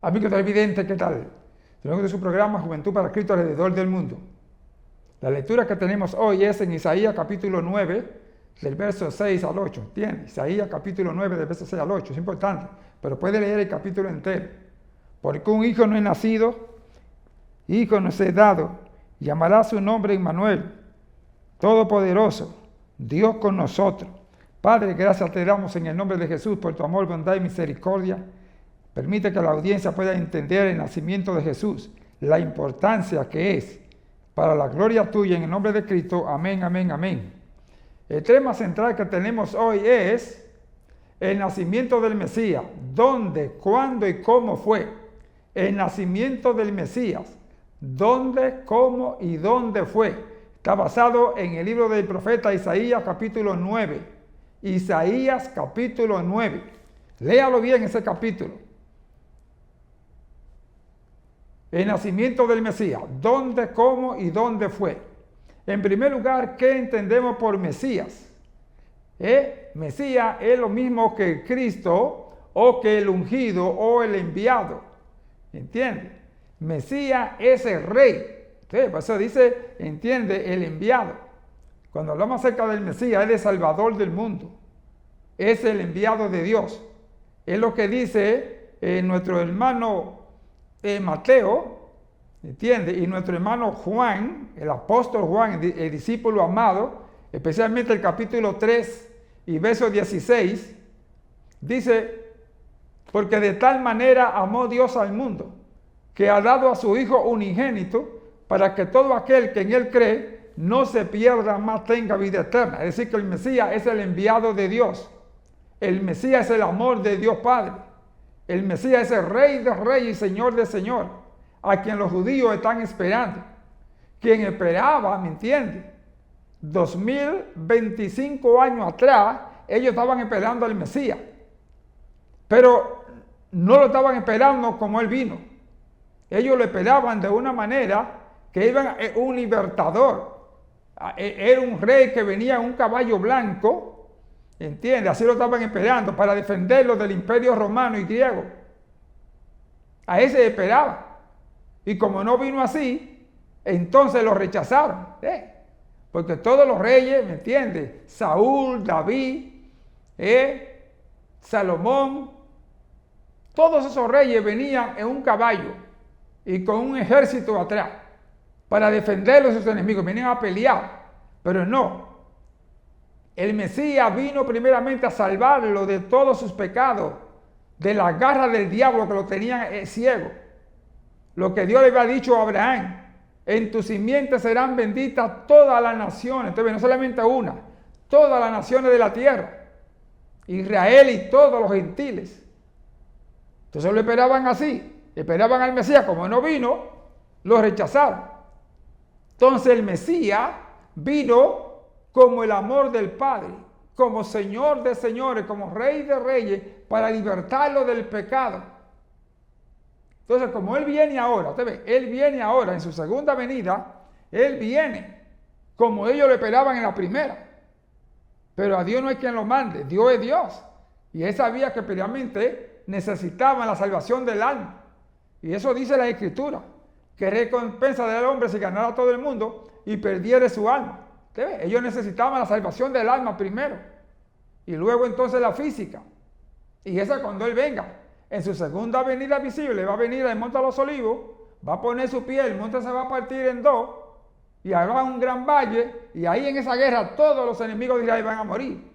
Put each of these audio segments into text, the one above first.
Amigos televidentes, ¿qué tal? Tenemos de su programa Juventud para Cristo alrededor del mundo. La lectura que tenemos hoy es en Isaías capítulo 9, del verso 6 al 8. ¿Entiendes? Isaías capítulo 9, del verso 6 al 8. Es importante, pero puede leer el capítulo entero. Porque un hijo no es nacido, hijo nos es dado, y llamará su nombre Emmanuel, Todopoderoso, Dios con nosotros. Padre, gracias te damos en el nombre de Jesús por tu amor, bondad y misericordia. Permite que la audiencia pueda entender el nacimiento de Jesús, la importancia que es para la gloria tuya en el nombre de Cristo. Amén, amén, amén. El tema central que tenemos hoy es el nacimiento del Mesías. ¿Dónde, cuándo y cómo fue? El nacimiento del Mesías. ¿Dónde, cómo y dónde fue? Está basado en el libro del profeta Isaías capítulo 9. Isaías capítulo 9. Léalo bien ese capítulo. El nacimiento del Mesías. ¿Dónde, cómo y dónde fue? En primer lugar, ¿qué entendemos por Mesías? Mesías es lo mismo que el Cristo o que el ungido o el enviado. ¿Entiende? Mesías es el rey. Entonces, por eso dice, entiende, el enviado. Cuando hablamos acerca del Mesías, es el Salvador del mundo. Es el enviado de Dios. Es lo que dice nuestro hermano Mateo, ¿entiende? Y nuestro hermano Juan, el apóstol Juan, el discípulo amado, especialmente el capítulo 3 y verso 16, dice, porque de tal manera amó Dios al mundo, que ha dado a su Hijo unigénito, para que todo aquel que en él cree no se pierda, más tenga vida eterna. Es decir, que el Mesías es el enviado de Dios. El Mesías es el amor de Dios Padre. El Mesías es el Rey de Reyes y Señor de Señor, a quien los judíos están esperando. Quien esperaba, ¿me entiende? 2025 años atrás, ellos estaban esperando al Mesías. Pero no lo estaban esperando como Él vino. Ellos lo esperaban de una manera que iban un libertador. Era un rey que venía en un caballo blanco. ¿Entiende? Así lo estaban esperando para defenderlo del imperio romano y griego. A ese esperaba. Y como no vino así, entonces lo rechazaron. Porque todos los reyes, ¿me entiende? Saúl, David, Salomón, todos esos reyes venían en un caballo y con un ejército atrás para defenderlos de sus enemigos. Venían a pelear, pero no. El Mesías vino primeramente a salvarlo de todos sus pecados, de la garra del diablo que lo tenían ciego. Lo que Dios le había dicho a Abraham, en tu simiente serán benditas todas las naciones. Entonces, no solamente una, todas las naciones de la tierra, Israel y todos los gentiles. Entonces lo esperaban así, esperaban al Mesías. Como no vino, lo rechazaron. Entonces el Mesías vino como el amor del Padre, como Señor de señores, como Rey de reyes, para libertarlo del pecado. Entonces, como Él viene ahora, usted ve, Él viene ahora en su segunda venida, Él viene como ellos lo esperaban en la primera. Pero a Dios no hay quien lo mande, Dios es Dios. Y Él sabía que previamente necesitaban la salvación del alma. Y eso dice la Escritura, que recompensa del hombre si ganara todo el mundo y perdiere su alma. Ellos necesitaban la salvación del alma primero y luego entonces la física. Y esa cuando Él venga, en su segunda venida visible, va a venir al Monte de los Olivos, va a poner su pie, el monte se va a partir en dos y habrá un gran valle y ahí en esa guerra todos los enemigos de Israel van a morir.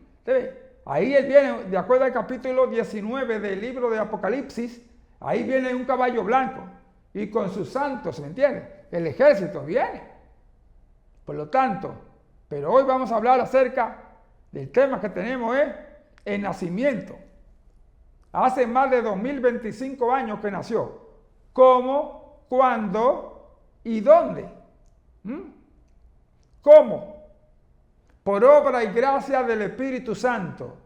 Ahí Él viene, de acuerdo al capítulo 19 del libro de Apocalipsis, ahí viene un caballo blanco y con sus santos, ¿me entiendes? El ejército viene. Por lo tanto, pero hoy vamos a hablar acerca del tema que tenemos, es el nacimiento. Hace más de 2025 años que nació. ¿Cómo, cuándo y dónde? ¿Cómo? Por obra y gracia del Espíritu Santo.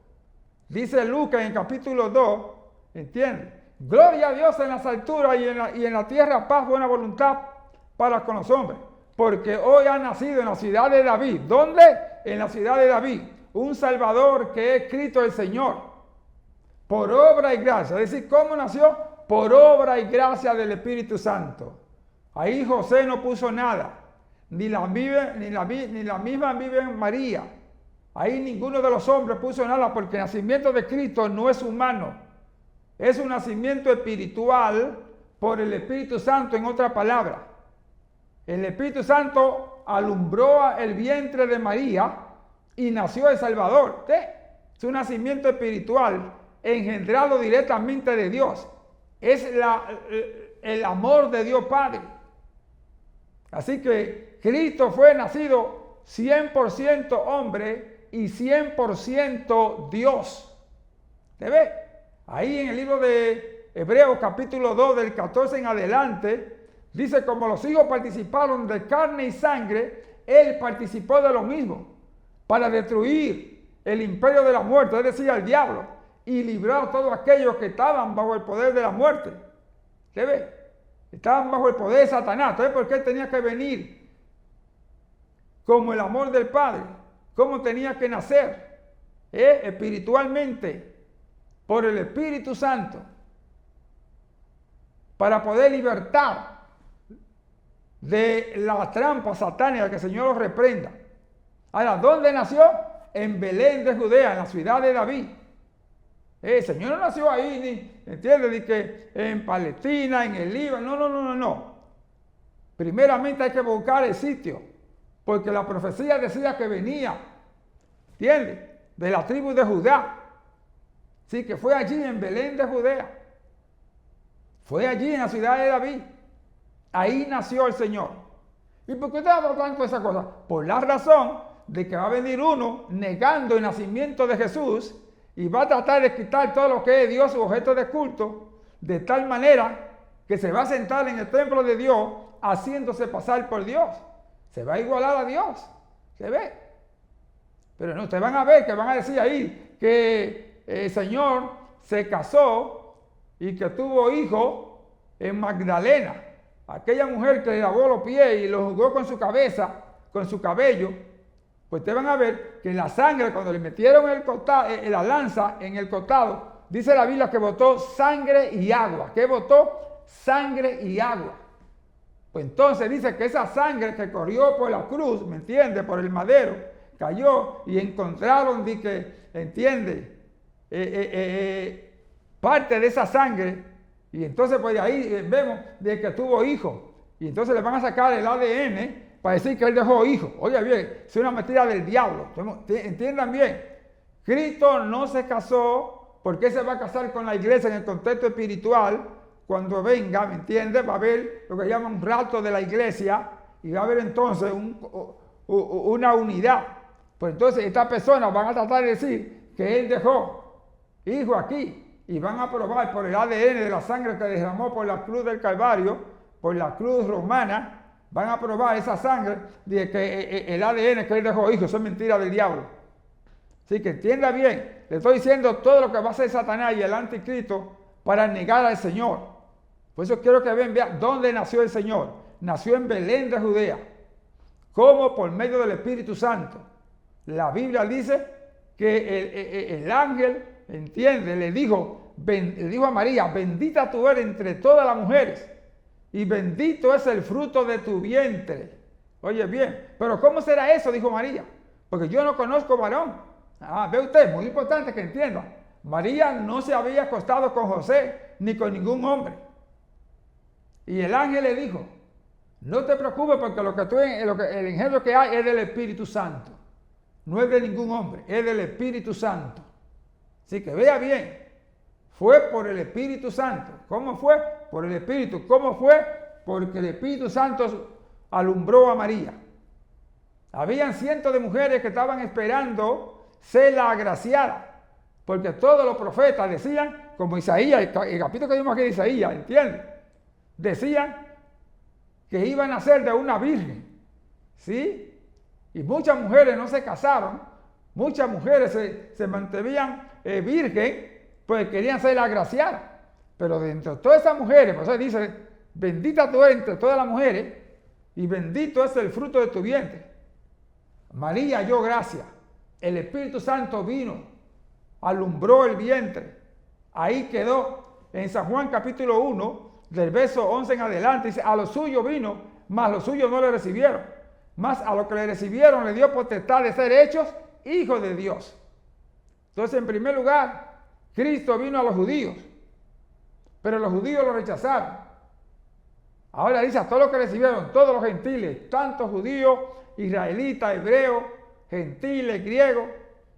Dice Lucas en el capítulo 2, ¿entiendes? Gloria a Dios en las alturas y en la tierra paz, buena voluntad para con los hombres. Porque hoy ha nacido en la ciudad de David. ¿Dónde? En la ciudad de David. Un Salvador que es Cristo el Señor. Por obra y gracia. Es decir, ¿cómo nació? por obra y gracia del Espíritu Santo. Ahí José no puso nada, ni la misma Virgen María. Ahí ninguno de los hombres puso nada, porque el nacimiento de Cristo no es humano. Es un nacimiento espiritual por el Espíritu Santo, en otra palabra. El Espíritu Santo alumbró el vientre de María y nació el Salvador. ¿Sí? Es un nacimiento espiritual engendrado directamente de Dios. Es el amor de Dios Padre. Así que Cristo fue nacido 100% hombre y 100% Dios. ¿Te ve? Ahí en el libro de Hebreos capítulo 2 del 14 en adelante, dice: como los hijos participaron de carne y sangre, Él participó de lo mismo, para destruir el imperio de la muerte, es decir, al diablo, y librar a todos aquellos que estaban bajo el poder de la muerte. ¿Se ve? Estaban bajo el poder de Satanás. Entonces, ¿por qué Él tenía que venir? Como el amor del Padre. ¿Cómo tenía que nacer? Espiritualmente, por el Espíritu Santo, para poder libertar de la trampa satánica, que el Señor los reprenda. Ahora, ¿dónde nació? En Belén de Judea, en la ciudad de David. El Señor no nació ahí, ni, ¿entiendes? Ni que en Palestina, en el Líbano. No. Primeramente hay que buscar el sitio, porque la profecía decía que venía, ¿entiendes? De la tribu de Judá. Sí, que fue allí en Belén de Judea. Fue allí en la ciudad de David. Ahí nació el Señor. ¿Y por qué usted habla tanto de esa cosa? Por la razón de que va a venir uno negando el nacimiento de Jesús y va a tratar de quitar todo lo que es Dios, su objeto de culto, de tal manera que se va a sentar en el templo de Dios haciéndose pasar por Dios. Se va a igualar a Dios. ¿Se ve? Pero no, ustedes van a ver que van a decir ahí que el Señor se casó y que tuvo hijo en Magdalena. Aquella mujer que le lavó los pies y lo jugó con su cabeza, con su cabello. Pues ustedes van a ver que la sangre, cuando le metieron la lanza en el costado, dice la Biblia que botó sangre y agua. ¿Qué botó? Sangre y agua. Pues entonces dice que esa sangre que corrió por la cruz, ¿me entiende? Por el madero, cayó y encontraron, ¿entiende? Parte de esa sangre. Y entonces pues de ahí vemos de que tuvo hijo. Y entonces le van a sacar el ADN para decir que él dejó hijo. Oye bien, es una mentira del diablo. Entiendan bien. Cristo no se casó. ¿Por qué se va a casar con la iglesia en el contexto espiritual? Cuando venga, ¿me entiendes? Va a haber lo que llaman un rapto de la iglesia. Y va a haber entonces una unidad. Pues entonces estas personas van a tratar de decir que él dejó hijo aquí. Y van a probar por el ADN de la sangre que derramó por la cruz del Calvario, por la cruz romana. Van a probar esa sangre de que el ADN que él dejó hijo. Eso es mentira del diablo. Así que entienda bien. Le estoy diciendo todo lo que va a hacer Satanás y el anticristo para negar al Señor. Por eso quiero que vean dónde nació el Señor. Nació en Belén de Judea. ¿Cómo? Por medio del Espíritu Santo. La Biblia dice que el ángel, entiende, le dijo a María: bendita tú eres entre todas las mujeres y bendito es el fruto de tu vientre. Oye bien, pero ¿cómo será eso? Dijo María, porque yo no conozco varón. Ve usted, muy importante que entienda. María no se había acostado con José ni con ningún hombre. Y el ángel le dijo: no te preocupes, porque el engendro que hay es del Espíritu Santo. No es de ningún hombre, es del Espíritu Santo. Así que vea bien, fue por el Espíritu Santo. ¿Cómo fue? Por el Espíritu. ¿Cómo fue? Porque el Espíritu Santo alumbró a María. Habían cientos de mujeres que estaban esperando ser la agraciada, porque todos los profetas decían, como Isaías, el capítulo que vimos aquí de Isaías, ¿entiendes? Decían que iban a ser de una virgen, ¿sí? Y muchas mujeres no se casaron, muchas mujeres se mantenían virgen, pues querían ser agraciadas. Pero dentro de todas esas mujeres, por eso dice: bendita tú eres entre todas las mujeres y bendito es el fruto de tu vientre. María halló gracia. El Espíritu Santo vino, alumbró el vientre. Ahí quedó en San Juan capítulo 1, del verso 11 en adelante, dice, a los suyos vino, mas los suyos no le recibieron. Mas a los que le recibieron le dio potestad de ser hechos hijos de Dios. Entonces, en primer lugar, Cristo vino a los judíos, pero los judíos lo rechazaron. Ahora dice a todos los que recibieron, todos los gentiles, tanto judíos, israelitas, hebreos, gentiles, griegos,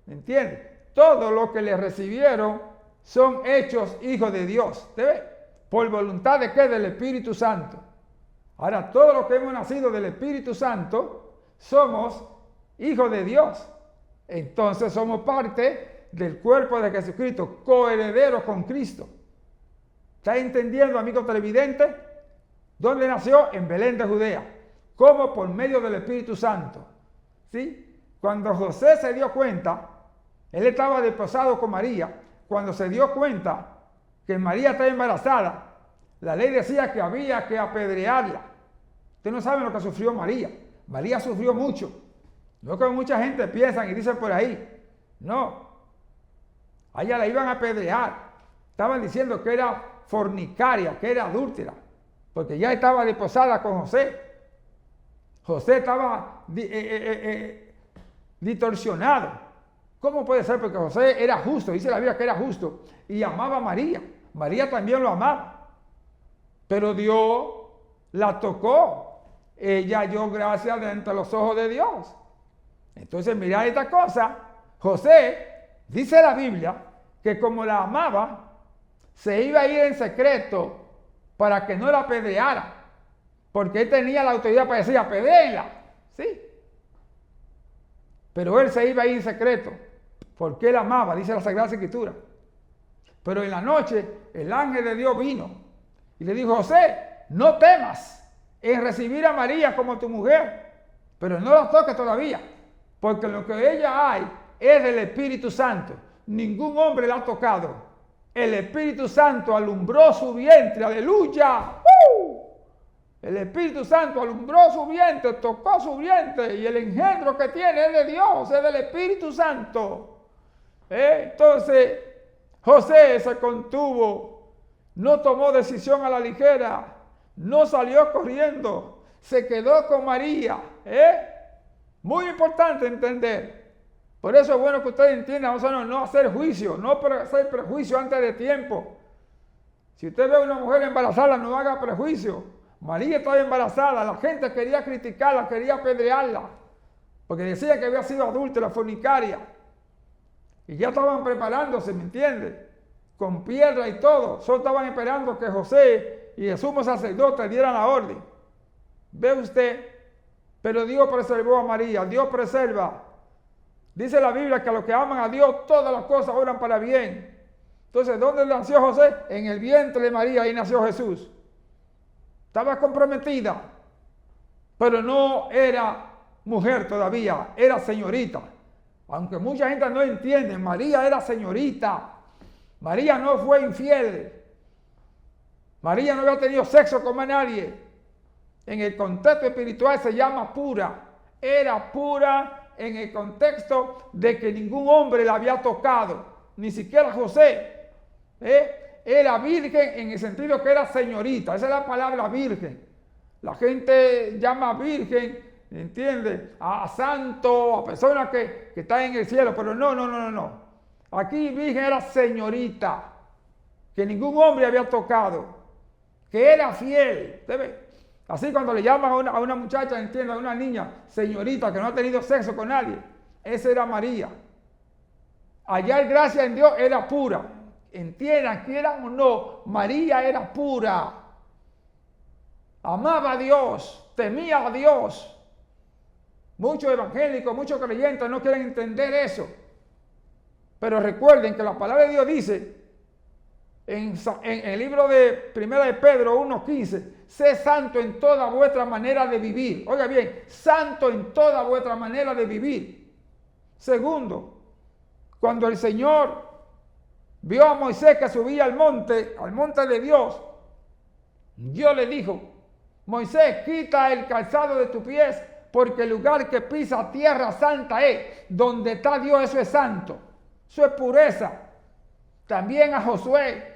¿me entiendes? Todos los que le recibieron son hechos hijos de Dios. ¿Te ves? ¿Por voluntad de qué? Del Espíritu Santo. Ahora, todos los que hemos nacido del Espíritu Santo somos hijos de Dios. Entonces somos parte del cuerpo de Jesucristo, coherederos con Cristo. ¿Está entendiendo, amigo televidente? ¿Dónde nació? En Belén de Judea. ¿Cómo? Por medio del Espíritu Santo. ¿Sí? Cuando José se dio cuenta, él estaba desposado con María. Cuando se dio cuenta que María estaba embarazada, la ley decía que había que apedrearla. Ustedes no saben lo que sufrió María. María sufrió mucho. No como mucha gente piensa y dicen por ahí. No. A ella la iban a apedrear. Estaban diciendo que era fornicaria, que era adúltera, porque ya estaba desposada con José. José estaba distorsionado. ¿Cómo puede ser? Porque José era justo, dice la Biblia que era justo, y amaba a María. María también lo amaba. Pero Dios la tocó. Ella halló gracia de entre los ojos de Dios. Entonces, mirad esta cosa. José, dice la Biblia, que como la amaba, se iba a ir en secreto para que no la apedreara. Porque él tenía la autoridad para decir, apedréenla. ¿Sí? Pero él se iba a ir en secreto, porque él amaba, dice la Sagrada Escritura. Pero en la noche, el ángel de Dios vino y le dijo, José, no temas en recibir a María como tu mujer, pero no la toques todavía, porque lo que ella hay es del Espíritu Santo. Ningún hombre la ha tocado. El Espíritu Santo alumbró su vientre, aleluya. El Espíritu Santo alumbró su vientre, tocó su vientre, y el engendro que tiene es de Dios, es del Espíritu Santo. Entonces, José se contuvo, no tomó decisión a la ligera, no salió corriendo, se quedó con María. Muy importante entender. Por eso es bueno que ustedes entiendan, no hacer juicio, no hacer prejuicio antes de tiempo. Si usted ve a una mujer embarazada, no haga prejuicio. María estaba embarazada, la gente quería criticarla, quería apedrearla, porque decía que había sido adúltera, fornicaria. Y ya estaban preparándose, ¿me entiende? Con piedra y todo. Solo estaban esperando que José y el sumo sacerdote dieran la orden. ¿Ve usted? Pero Dios preservó a María, Dios preserva. Dice la Biblia que a los que aman a Dios, todas las cosas obran para bien. Entonces, ¿dónde nació José? En el vientre de María, ahí nació Jesús. Estaba comprometida, pero no era mujer todavía, era señorita. Aunque mucha gente no entiende, María era señorita. María no fue infiel. María no había tenido sexo con nadie. En el contexto espiritual se llama pura. Era pura en el contexto de que ningún hombre la había tocado, ni siquiera José. Era virgen en el sentido que era señorita. Esa es la palabra virgen. La gente llama virgen, ¿entiende? A santo, a personas que están en el cielo, pero no. Aquí virgen era señorita, que ningún hombre había tocado, que era fiel. ¿Debe? Así cuando le llaman a una muchacha, ¿entiende? A una niña, señorita, que no ha tenido sexo con nadie. Esa era María. Hallar gracia en Dios era pura. Entiendan, quieran o no, María era pura. Amaba a Dios, temía a Dios. Muchos evangélicos, muchos creyentes no quieren entender eso. Pero recuerden que la palabra de Dios dice en el libro de 1 de Pedro 1:15, sé santo en toda vuestra manera de vivir. Oiga bien, santo en toda vuestra manera de vivir. Segundo, cuando el Señor vio a Moisés que subía al monte de Dios, Dios le dijo, Moisés, quita el calzado de tus pies, porque el lugar que pisa tierra santa es. Donde está Dios, eso es santo, eso es pureza. También a Josué,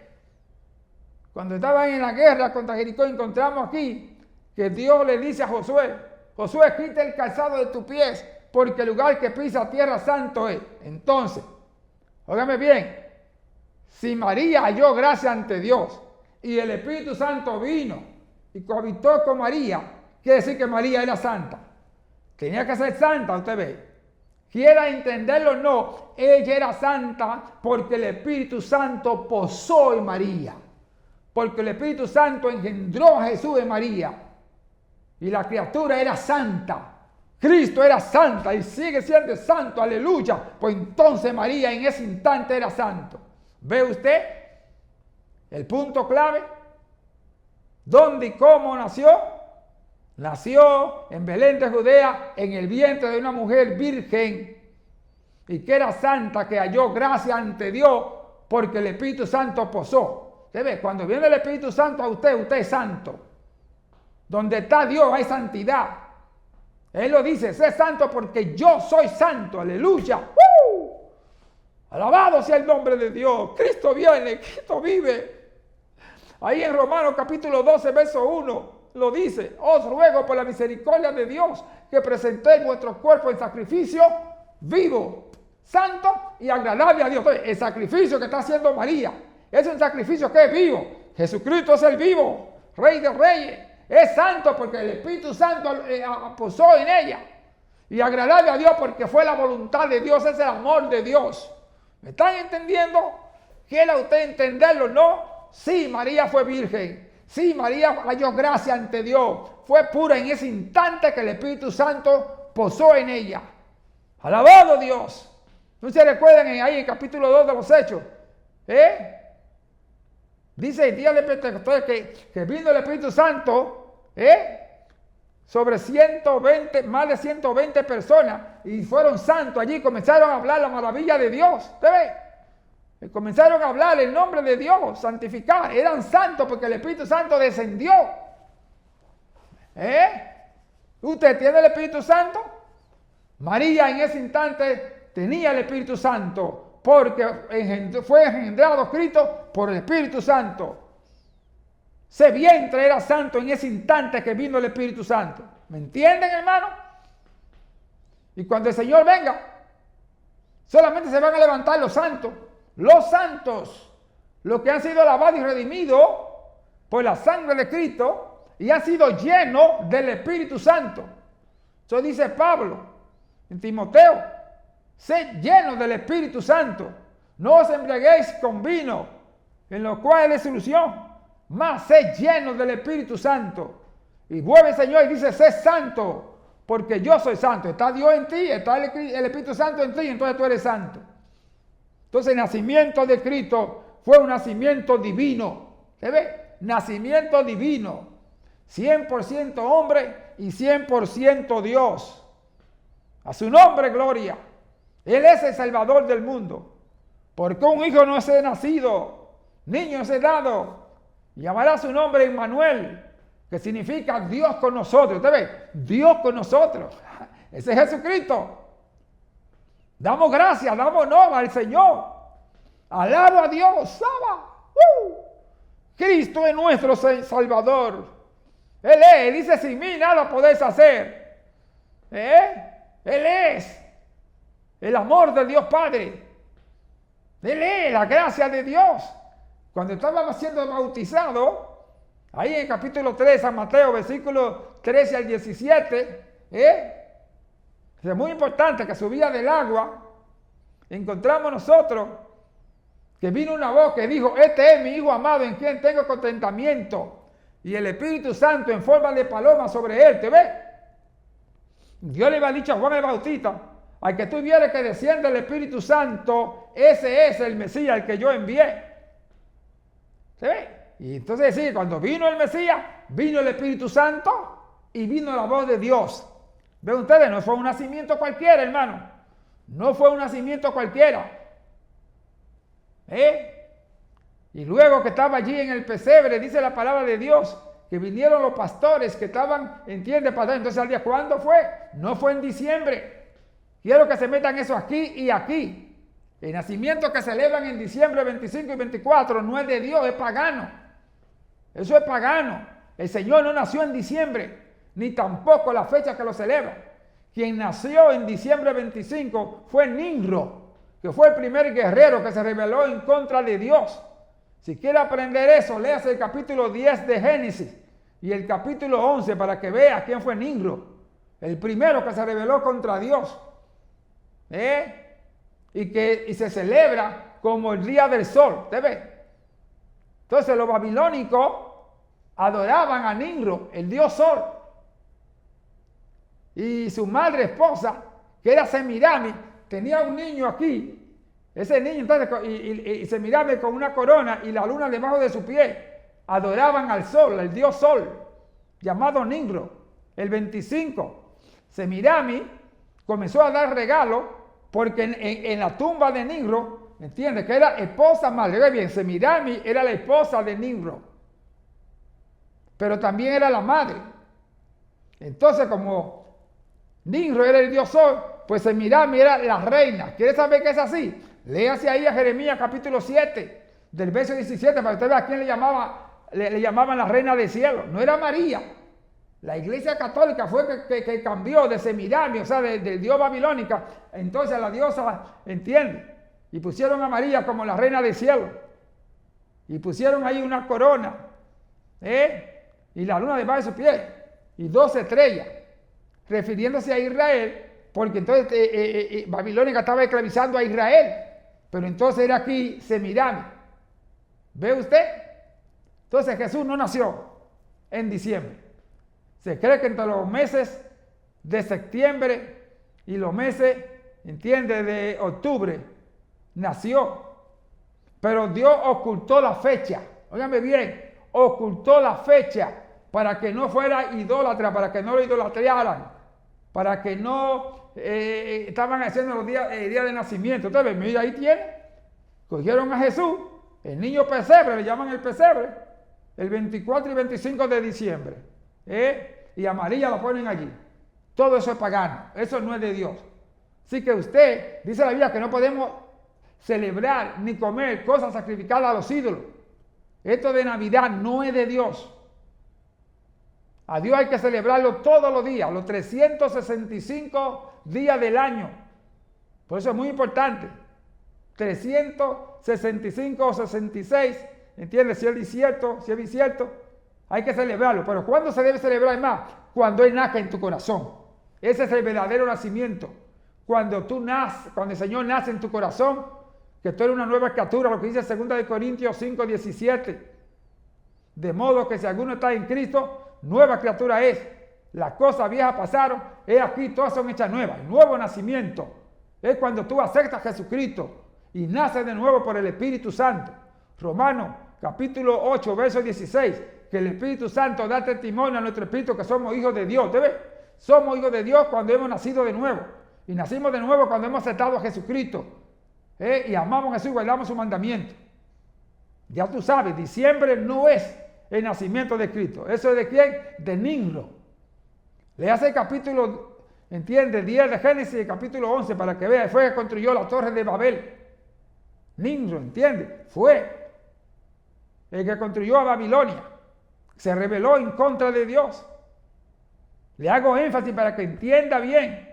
Cuando estaban en la guerra contra Jericó, encontramos aquí que Dios le dice a Josué, Josué, quita el calzado de tus pies, porque el lugar que pisa tierra santo es. Entonces, óigame bien, si María halló gracia ante Dios y el Espíritu Santo vino y cohabitó con María, quiere decir que María era santa. Tenía que ser santa, usted ve. Quiera entenderlo o no, ella era santa porque el Espíritu Santo posó en María. Porque el Espíritu Santo engendró a Jesús en María. Y la criatura era santa. Cristo era santa y sigue siendo santo, aleluya. Pues entonces María en ese instante era santo. ¿Ve usted el punto clave? ¿Dónde y cómo nació? Nació en Belén de Judea, en el vientre de una mujer virgen, y que era santa, que halló gracia ante Dios, porque el Espíritu Santo posó. ¿Usted ve? Cuando viene el Espíritu Santo a usted, usted es santo. Donde está Dios hay santidad. Él lo dice, sé santo porque yo soy santo, aleluya. Alabado sea el nombre de Dios. Cristo viene, Cristo vive. Ahí en Romanos capítulo 12, verso 1. Lo dice, os ruego por la misericordia de Dios que presentéis vuestro cuerpo en sacrificio vivo, santo y agradable a Dios. Entonces, el sacrificio que está haciendo María es un sacrificio que es vivo. Jesucristo es el vivo, Rey de Reyes. Es santo porque el Espíritu Santo posó en ella. Y agradable a Dios porque fue la voluntad de Dios, es el amor de Dios. ¿Me están entendiendo? ¿Quiera usted entenderlo? ¿No? Sí, María fue virgen. Sí, María halló gracia ante Dios. Fue pura en ese instante que el Espíritu Santo posó en ella. Alabado Dios. ¿No se recuerdan ahí en capítulo 2 de los Hechos? Dice el día de Pentecostés que vino el Espíritu Santo sobre 120, más de 120 personas y fueron santos allí. Comenzaron a hablar la maravilla de Dios. ¿Usted ve? Y comenzaron a hablar el nombre de Dios, santificar. Eran santos porque el Espíritu Santo descendió. ¿Usted tiene el Espíritu Santo? María en ese instante tenía el Espíritu Santo porque fue engendrado Cristo por el Espíritu Santo. Ese vientre era santo en ese instante que vino el Espíritu Santo. ¿Me entienden, hermano? Y cuando el Señor venga, solamente se van a levantar los santos. Los santos, los que han sido lavados y redimidos por la sangre de Cristo y han sido llenos del Espíritu Santo. Eso dice Pablo en Timoteo. Sed llenos del Espíritu Santo. No os embriaguéis con vino, en lo cual es solución, mas sed llenos del Espíritu Santo. Y vuelve el Señor y dice, sé santo, porque yo soy santo. Está Dios en ti, está el Espíritu Santo en ti, entonces tú eres santo. Entonces el nacimiento de Cristo fue un nacimiento divino. ¿Se ve? Nacimiento divino. 100% hombre y 100% Dios. A su nombre, gloria. Él es el Salvador del mundo. Porque un hijo no es nacido, niño es dado. Llamará su nombre Emmanuel, que significa Dios con nosotros. ¿Usted ve? Dios con nosotros. Ese es Jesucristo. Damos gracias, damos honor al Señor. Alabo a Dios. ¡Saba! Cristo es nuestro Salvador. Él dice, sin mí nada podéis hacer. Él es el amor de Dios Padre. Él es la gracia de Dios. Cuando estábamos siendo bautizados, ahí en capítulo 3, San Mateo, versículos 13 al 17, es muy importante que subía del agua, encontramos nosotros que vino una voz que dijo, este es mi Hijo amado en quien tengo contentamiento, y el Espíritu Santo en forma de paloma sobre él. ¿Te ves? Dios le había dicho a Juan el Bautista, al que tú vieres que desciende el Espíritu Santo, ese es el Mesías al que yo envié. ¿Se ve? Y entonces sí, cuando vino el Mesías, vino el Espíritu Santo y vino la voz de Dios. ¿Ven ustedes? No fue un nacimiento cualquiera, hermano. No fue un nacimiento cualquiera. Y luego que estaba allí en el pesebre, dice la palabra de Dios, que vinieron los pastores que estaban en tienda de pastor. Entonces, ¿al día cuándo fue? No fue en diciembre. Quiero que se metan eso aquí y aquí. El nacimiento que celebran en diciembre 25 y 24 no es de Dios, es pagano. Eso es pagano. El Señor no nació en diciembre, ni tampoco la fecha que lo celebra. Quien nació en diciembre 25 fue Nimrod, que fue el primer guerrero que se rebeló en contra de Dios. Si quiere aprender eso, léase el capítulo 10 de Génesis y el capítulo 11 para que vea quién fue Nimrod, el primero que se rebeló contra Dios. Y se celebra como el día del sol. ¿Usted ve? Entonces los babilónicos adoraban a Nimrod, el dios sol. Y su madre esposa, que era Semirami, tenía un niño aquí. Ese niño, entonces, y Semirami con una corona y la luna debajo de su pie, adoraban al sol, el dios sol, llamado Nimrod. El 25, Semirami comenzó a dar regalos porque en la tumba de Nimrod, ¿entiendes? Que era esposa madre. Ve bien, Semirami era la esposa de Nimrod, pero también era la madre. Entonces, como Nimrod era el dios sol, pues Semirami era la reina. ¿Quiere saber qué es así? Léase ahí a Jeremías capítulo 7, del verso 17, para que usted vea a quién le llamaban la reina del cielo. No era María. La iglesia católica fue que cambió de Semirami, o sea, del dios babilónica, entonces a la diosa, ¿entiende? Y pusieron a María como la reina del cielo. Y pusieron ahí una corona, y la luna debajo de su pie, y 12 estrellas, refiriéndose a Israel, porque entonces Babilónica estaba esclavizando a Israel, pero entonces era aquí Semirami. ¿Ve usted? Entonces Jesús no nació en diciembre. Se cree que entre los meses de septiembre y los meses, ¿entiende?, de octubre, nació. Pero Dios ocultó la fecha. Óigame bien, ocultó la fecha para que no fuera idólatra, para que no lo idolatraran, para que no estaban haciendo los días, el día de nacimiento. Entonces, mira, ahí tiene. Cogieron a Jesús, el niño pesebre, le llaman el pesebre, el 24 y 25 de diciembre. Y a María la ponen allí. Todo eso es pagano, eso no es de Dios. Así que usted, dice la Biblia, que no podemos celebrar ni comer cosas sacrificadas a los ídolos. Esto de Navidad no es de Dios. A Dios hay que celebrarlo todos los días, los 365 días del año. Por eso es muy importante. 365 o 66, ¿entiendes? Si es bisiesto, hay que celebrarlo. Pero ¿cuándo se debe celebrar más? Cuando Él nazca en tu corazón. Ese es el verdadero nacimiento. Cuando tú naces, cuando el Señor nace en tu corazón, que tú eres una nueva criatura, lo que dice 2 Corintios 5, 17. De modo que si alguno está en Cristo, nueva criatura es. Las cosas viejas pasaron, he aquí, todas son hechas nuevas. El nuevo nacimiento es cuando tú aceptas a Jesucristo y naces de nuevo por el Espíritu Santo. Romanos capítulo 8, verso 16, que el Espíritu Santo da testimonio a nuestro espíritu que somos hijos de Dios. ¿Te ves? Somos hijos de Dios cuando hemos nacido de nuevo. Y nacimos de nuevo cuando hemos aceptado a Jesucristo. Y amamos a Jesús y guardamos su mandamiento. Ya tú sabes, diciembre no es el nacimiento de Cristo. ¿Eso es de quién? De Nimrod. Le hace el capítulo, ¿entiende? 10 de Génesis y el capítulo 11 para que vea. Fue que construyó la torre de Babel. Nimrod, ¿entiende? Fue el que construyó a Babilonia. Se rebeló en contra de Dios. Le hago énfasis para que entienda bien.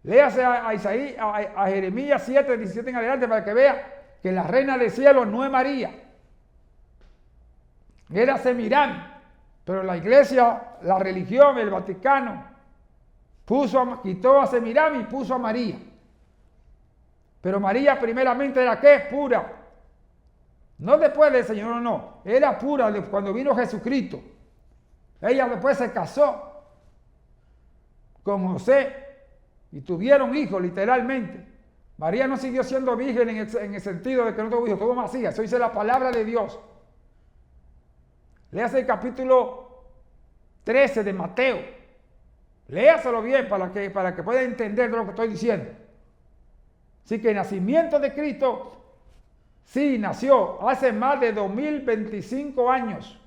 Léase a Isaías, a Jeremías 7, 17 en adelante para que vea que la reina del cielo no es María. Era Semirami. Pero la iglesia, la religión, el Vaticano, quitó a Semirami y puso a María. Pero María primeramente era ¿qué? Pura. No después del Señor, no. Era pura cuando vino Jesucristo. Ella después se casó con José y tuvieron hijos, literalmente. María no siguió siendo virgen en el sentido de que no tuvo hijos, tuvo más hijas. Eso dice la palabra de Dios. Léase el capítulo 13 de Mateo. Léaselo bien para que pueda entender lo que estoy diciendo. Así que el nacimiento de Cristo sí nació hace más de 2025 años.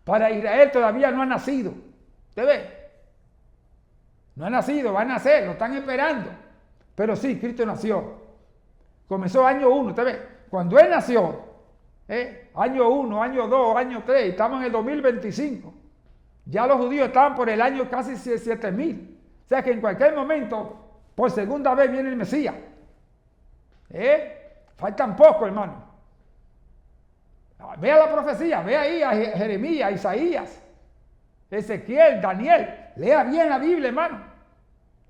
Para Israel todavía no ha nacido. ¿Usted ve? No ha nacido, va a nacer, lo están esperando. Pero sí, Cristo nació. Comenzó año 1, ¿usted ve? Cuando Él nació, Año 1, año 2, año 3, estamos en el 2025. Ya los judíos estaban por el año casi 7,000. O sea que en cualquier momento, por segunda vez viene el Mesías. Faltan poco, hermano. Vea la profecía, vea ahí a Jeremías, a Isaías, Ezequiel, Daniel. Lea bien la Biblia, hermano.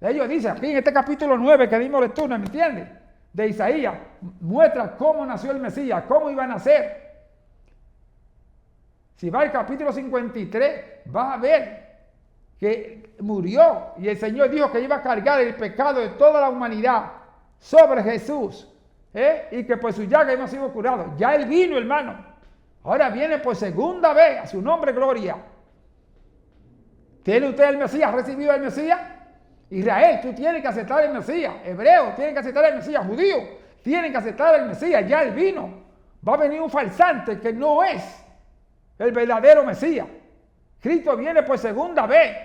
Ellos dicen, aquí en este capítulo 9 que dimos lectura, ¿me entiendes? De Isaías, muestra cómo nació el Mesías, cómo iba a nacer. Si va al capítulo 53, vas a ver que murió y el Señor dijo que iba a cargar el pecado de toda la humanidad sobre Jesús, y que por su llaga hemos sido curados. Ya Él vino, hermano. Ahora viene por segunda vez, a su nombre gloria. ¿Tiene usted el Mesías? ¿Ha recibido el Mesías? Israel, tú tienes que aceptar el Mesías. Hebreo, tienen que aceptar el Mesías. Judío, tienen que aceptar el Mesías. Ya Él vino. Va a venir un falsante que no es el verdadero Mesías. Cristo viene por segunda vez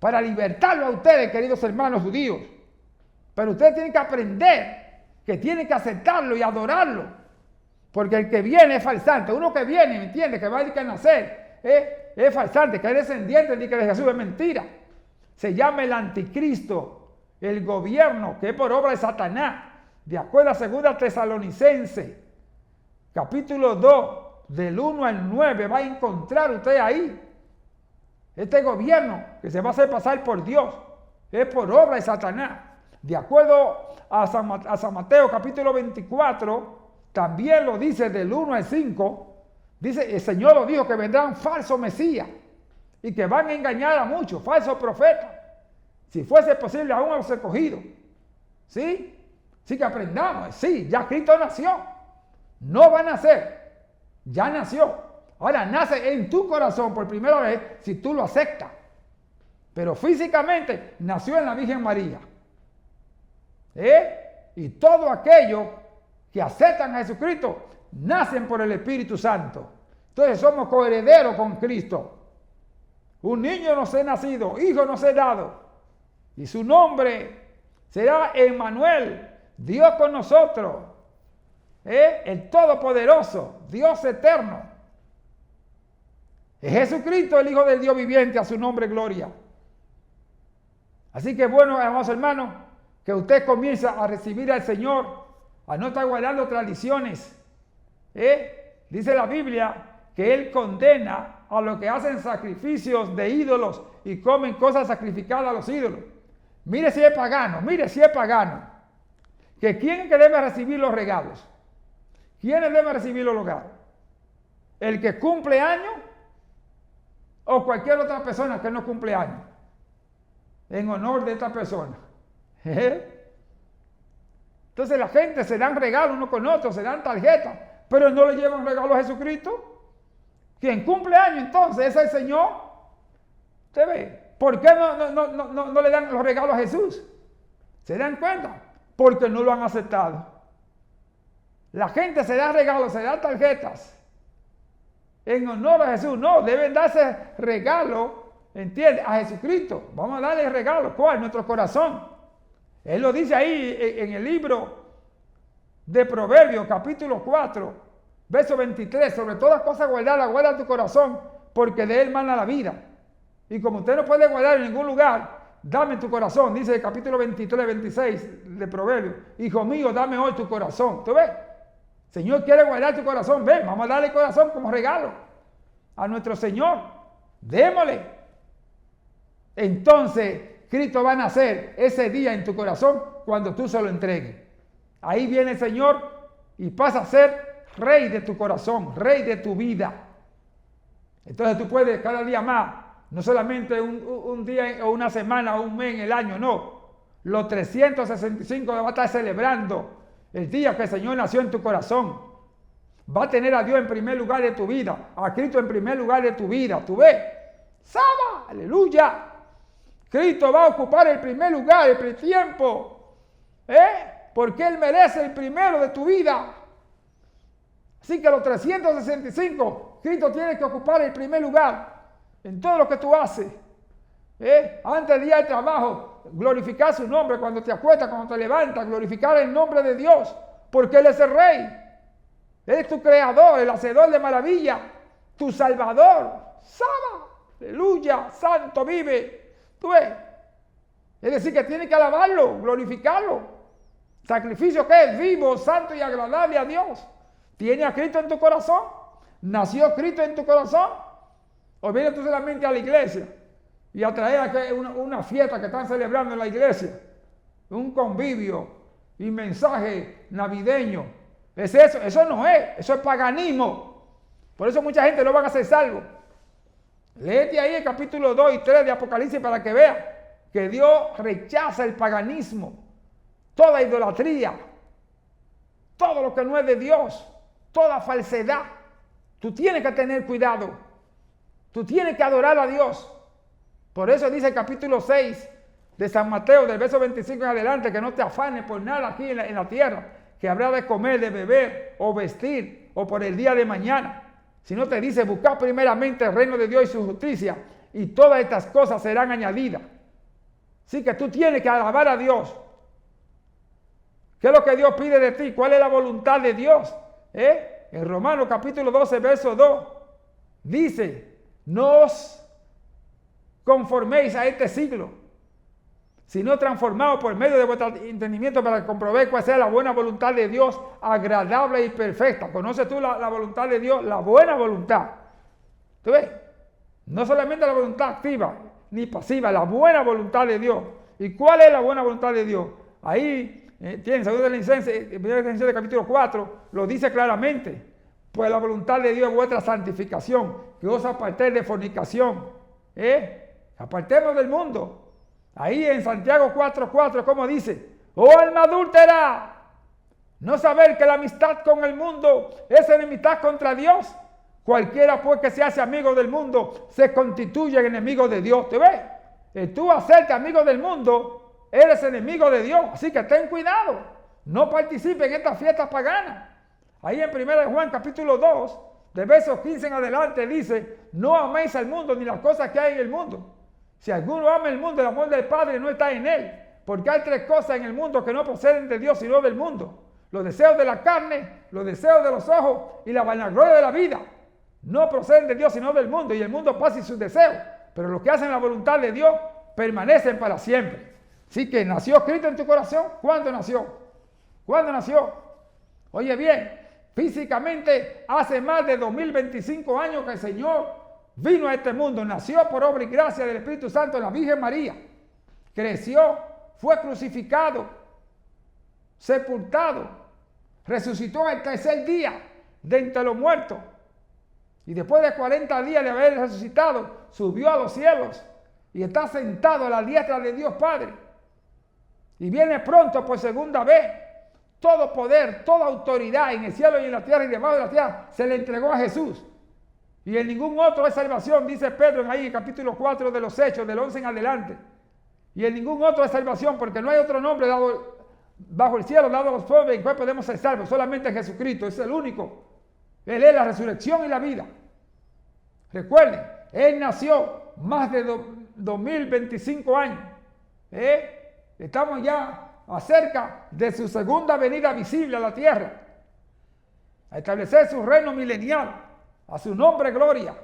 para libertarlo a ustedes, queridos hermanos judíos. Pero ustedes tienen que aprender que tienen que aceptarlo y adorarlo. Porque el que viene es falsante. Uno que viene, ¿me entiende? Que va a nacer, es falsante, que es descendiente de Jesús, es mentira. Se llama el anticristo, el gobierno que es por obra de Satanás. De acuerdo a 2 Tesalonicenses, capítulo 2, del 1 al 9, va a encontrar usted ahí. Este gobierno que se va a hacer pasar por Dios es por obra de Satanás. De acuerdo a San Mateo, capítulo 24, también lo dice del 1 al 5, dice, el Señor lo dijo, que vendrán falsos mesías y que van a engañar a muchos, falsos profetas. Si fuese posible, aún a los escogidos. ¿Sí? Sí que aprendamos. Sí, ya Cristo nació. No va a nacer. Ya nació. Ahora nace en tu corazón por primera vez si tú lo aceptas. Pero físicamente nació en la Virgen María. Y todo aquello que aceptan a Jesucristo, nacen por el Espíritu Santo. Entonces somos coherederos con Cristo. Un niño nos es nacido, hijo nos es dado. Y su nombre será Emmanuel, Dios con nosotros. El Todopoderoso, Dios eterno. Es Jesucristo, el Hijo del Dios viviente, a su nombre gloria. Así que bueno, amados hermanos, que usted comienza a recibir al Señor, a no estar guardando tradiciones. Dice la Biblia que Él condena a los que hacen sacrificios de ídolos y comen cosas sacrificadas a los ídolos. Mire si es pagano, Que ¿quién es que debe recibir los regalos? ¿Quiénes deben recibir los regalos? ¿El que cumple años o cualquier otra persona que no cumple años? En honor de esta persona. Entonces la gente se dan regalos uno con otro, se dan tarjetas, pero no le llevan regalo a Jesucristo. Quien cumple años entonces es el Señor. ¿Usted ve? ¿Por qué no le dan los regalos a Jesús? ¿Se dan cuenta? Porque no lo han aceptado. La gente se da regalos, se da tarjetas en honor a Jesús. No, deben darse regalo, ¿entiende? A Jesucristo. Vamos a darle regalo. ¿Cuál? Nuestro corazón. Él lo dice ahí en el libro de Proverbios, capítulo 4, verso 23. Sobre todas cosas guardadas, guarda tu corazón, porque de él mana la vida. Y como usted no puede guardar en ningún lugar, dame tu corazón, dice el capítulo 23, 26 de Proverbios. Hijo mío, dame hoy tu corazón. ¿Tú ves? Señor quiere guardar tu corazón. Ven, vamos a darle el corazón como regalo a nuestro Señor. Démosle. Entonces Cristo va a nacer ese día en tu corazón cuando tú se lo entregues. Ahí viene el Señor y pasa a ser rey de tu corazón, rey de tu vida. Entonces tú puedes cada día más, no solamente un día o una semana o un mes en el año, no. Los 365 va a estar celebrando el día que el Señor nació en tu corazón. Va a tener a Dios en primer lugar de tu vida, a Cristo en primer lugar de tu vida. ¿Tú ves? ¡Saba! ¡Aleluya! Cristo va a ocupar el primer lugar, el primer tiempo. Porque Él merece el primero de tu vida. Así que los 365, Cristo tiene que ocupar el primer lugar en todo lo que tú haces. Antes del día de trabajo, glorificar su nombre cuando te acuestas, cuando te levantas, glorificar el nombre de Dios, porque Él es el Rey. Él es tu creador, el hacedor de maravilla, tu salvador. Saba, aleluya, santo vive. ¿Tú ves? Es decir, que tienes que alabarlo, glorificarlo. Sacrificio que es vivo, santo y agradable a Dios. ¿Tiene a Cristo en tu corazón? ¿Nació Cristo en tu corazón? ¿O vienes tú solamente a la iglesia y a traer una fiesta que están celebrando en la iglesia? Un convivio y mensaje navideño. ¿Es eso? Eso no es. Eso es paganismo. Por eso mucha gente no va a ser salvo. Léete ahí el capítulo 2 y 3 de Apocalipsis para que veas que Dios rechaza el paganismo, toda idolatría, todo lo que no es de Dios, toda falsedad. Tú tienes que tener cuidado. Tú tienes que adorar a Dios. Por eso dice el capítulo 6 de San Mateo, del verso 25 en adelante, que no te afanes por nada aquí en la tierra, que habrá de comer, de beber o vestir, o por el día de mañana. Si no te dice, buscad primeramente el reino de Dios y su justicia, y todas estas cosas serán añadidas. Así que tú tienes que alabar a Dios. ¿Qué es lo que Dios pide de ti? ¿Cuál es la voluntad de Dios? En Romanos capítulo 12, verso 2, dice, no os conforméis a este siglo, sino transformados por medio de vuestro entendimiento para que comprobéis cuál sea la buena voluntad de Dios, agradable y perfecta. ¿Conoces tú la voluntad de Dios? La buena voluntad. ¿Tú ves? No solamente la voluntad activa ni pasiva, la buena voluntad de Dios. ¿Y cuál es la buena voluntad de Dios? Ahí, tienen, segundo de Tesalonicenses, del capítulo 4, lo dice claramente. Pues la voluntad de Dios es vuestra santificación, que os apartéis de fornicación. Apartemos del mundo. Ahí en Santiago 4:4, ¿cómo dice? Oh alma adúltera, no saber que la amistad con el mundo es enemistad contra Dios. Cualquiera pues que se hace amigo del mundo se constituye enemigo de Dios. ¿Te ves? Y tú hacerte amigo del mundo, eres enemigo de Dios. Así que ten cuidado. No participe en estas fiestas paganas. Ahí en 1 Juan capítulo 2, de versos 15 en adelante, dice, no améis al mundo ni las cosas que hay en el mundo. Si alguno ama el mundo, el amor del Padre no está en él. Porque hay tres cosas en el mundo que no proceden de Dios, sino del mundo. Los deseos de la carne, los deseos de los ojos y la vanagloria de la vida. No proceden de Dios, sino del mundo. Y el mundo pasa y sus deseos. Pero los que hacen la voluntad de Dios permanecen para siempre. Así que nació Cristo en tu corazón. ¿Cuándo nació? ¿Cuándo nació? Oye bien, físicamente hace más de 2025 años que el Señor vino a este mundo, nació por obra y gracia del Espíritu Santo en la Virgen María, creció, fue crucificado, sepultado, resucitó al tercer día de entre los muertos y después de 40 días de haber resucitado, subió a los cielos y está sentado a la diestra de Dios Padre y viene pronto por segunda vez. Todo poder, toda autoridad en el cielo y en la tierra y debajo de la tierra se le entregó a Jesús. Y en ningún otro hay salvación, dice Pedro en ahí en el capítulo 4 de los Hechos, del 11 en adelante. Y en ningún otro hay salvación, porque no hay otro nombre dado bajo el cielo, dado a los pobres, en cual podemos ser salvos. Solamente Jesucristo, es el único. Él es la resurrección y la vida. Recuerden, Él nació más de 2025 años. Estamos ya acerca de su segunda venida visible a la tierra, a establecer su reino milenial. A su nombre, gloria.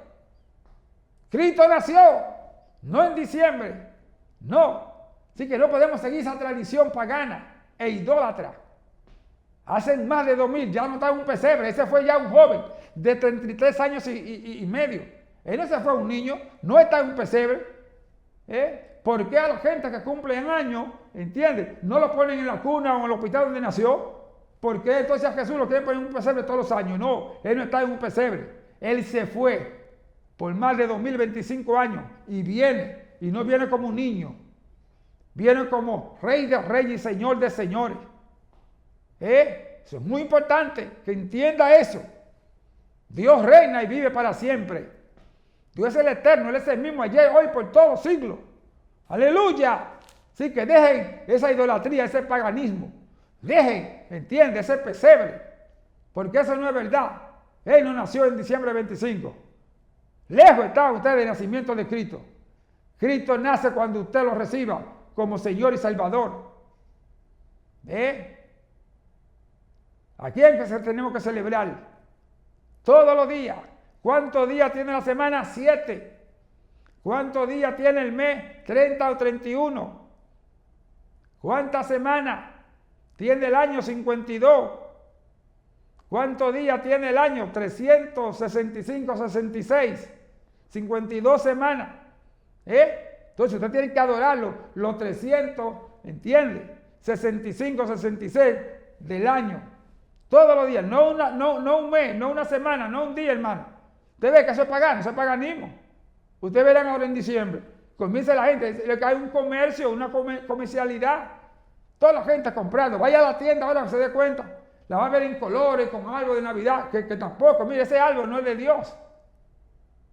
Cristo nació, no en diciembre, no. Así que no podemos seguir esa tradición pagana e idólatra. Hace más de 2000, ya no está en un pesebre. Ese fue ya un joven de 33 años y medio. Él no se fue un niño, no está en un pesebre. ¿Por qué a la gente que cumple años, entiende, no lo ponen en la cuna o en el hospital donde nació? ¿Por qué entonces a Jesús lo quieren poner en un pesebre todos los años? No, Él no está en un pesebre. Él se fue por más de 2025 años y viene, y no viene como un niño, viene como Rey de Reyes y Señor de Señores. Eso es muy importante, que entienda eso. Dios reina y vive para siempre. Dios es el eterno, Él es el mismo ayer, hoy, por todos los siglos. Aleluya. Así que dejen esa idolatría, ese paganismo. Dejen, entiende, ese pesebre, porque eso no es verdad. Él no nació en diciembre 25. Lejos está usted del nacimiento de Cristo. Cristo nace cuando usted lo reciba como Señor y Salvador. ¿A quién que tenemos que celebrar? Todos los días. ¿Cuántos días tiene la semana? 7. ¿Cuántos días tiene el mes? 30 o 31. ¿Cuántas semanas tiene el año? 52. ¿Cuántos días tiene el año? 365, 66. 52 semanas. Entonces usted tiene que adorarlo los 300, ¿entiende? 65, 66 del año. Todos los días, no un mes, no una semana, no un día, hermano. Usted ve que eso es pagano, eso es paganismo. Ustedes verán ahora en diciembre, comienza la gente, le cae un comercio, una comercialidad. Toda la gente comprando. Vaya a la tienda ahora que se dé cuenta. La va a ver en colores, con algo de Navidad, que tampoco, mire, ese árbol no es de Dios.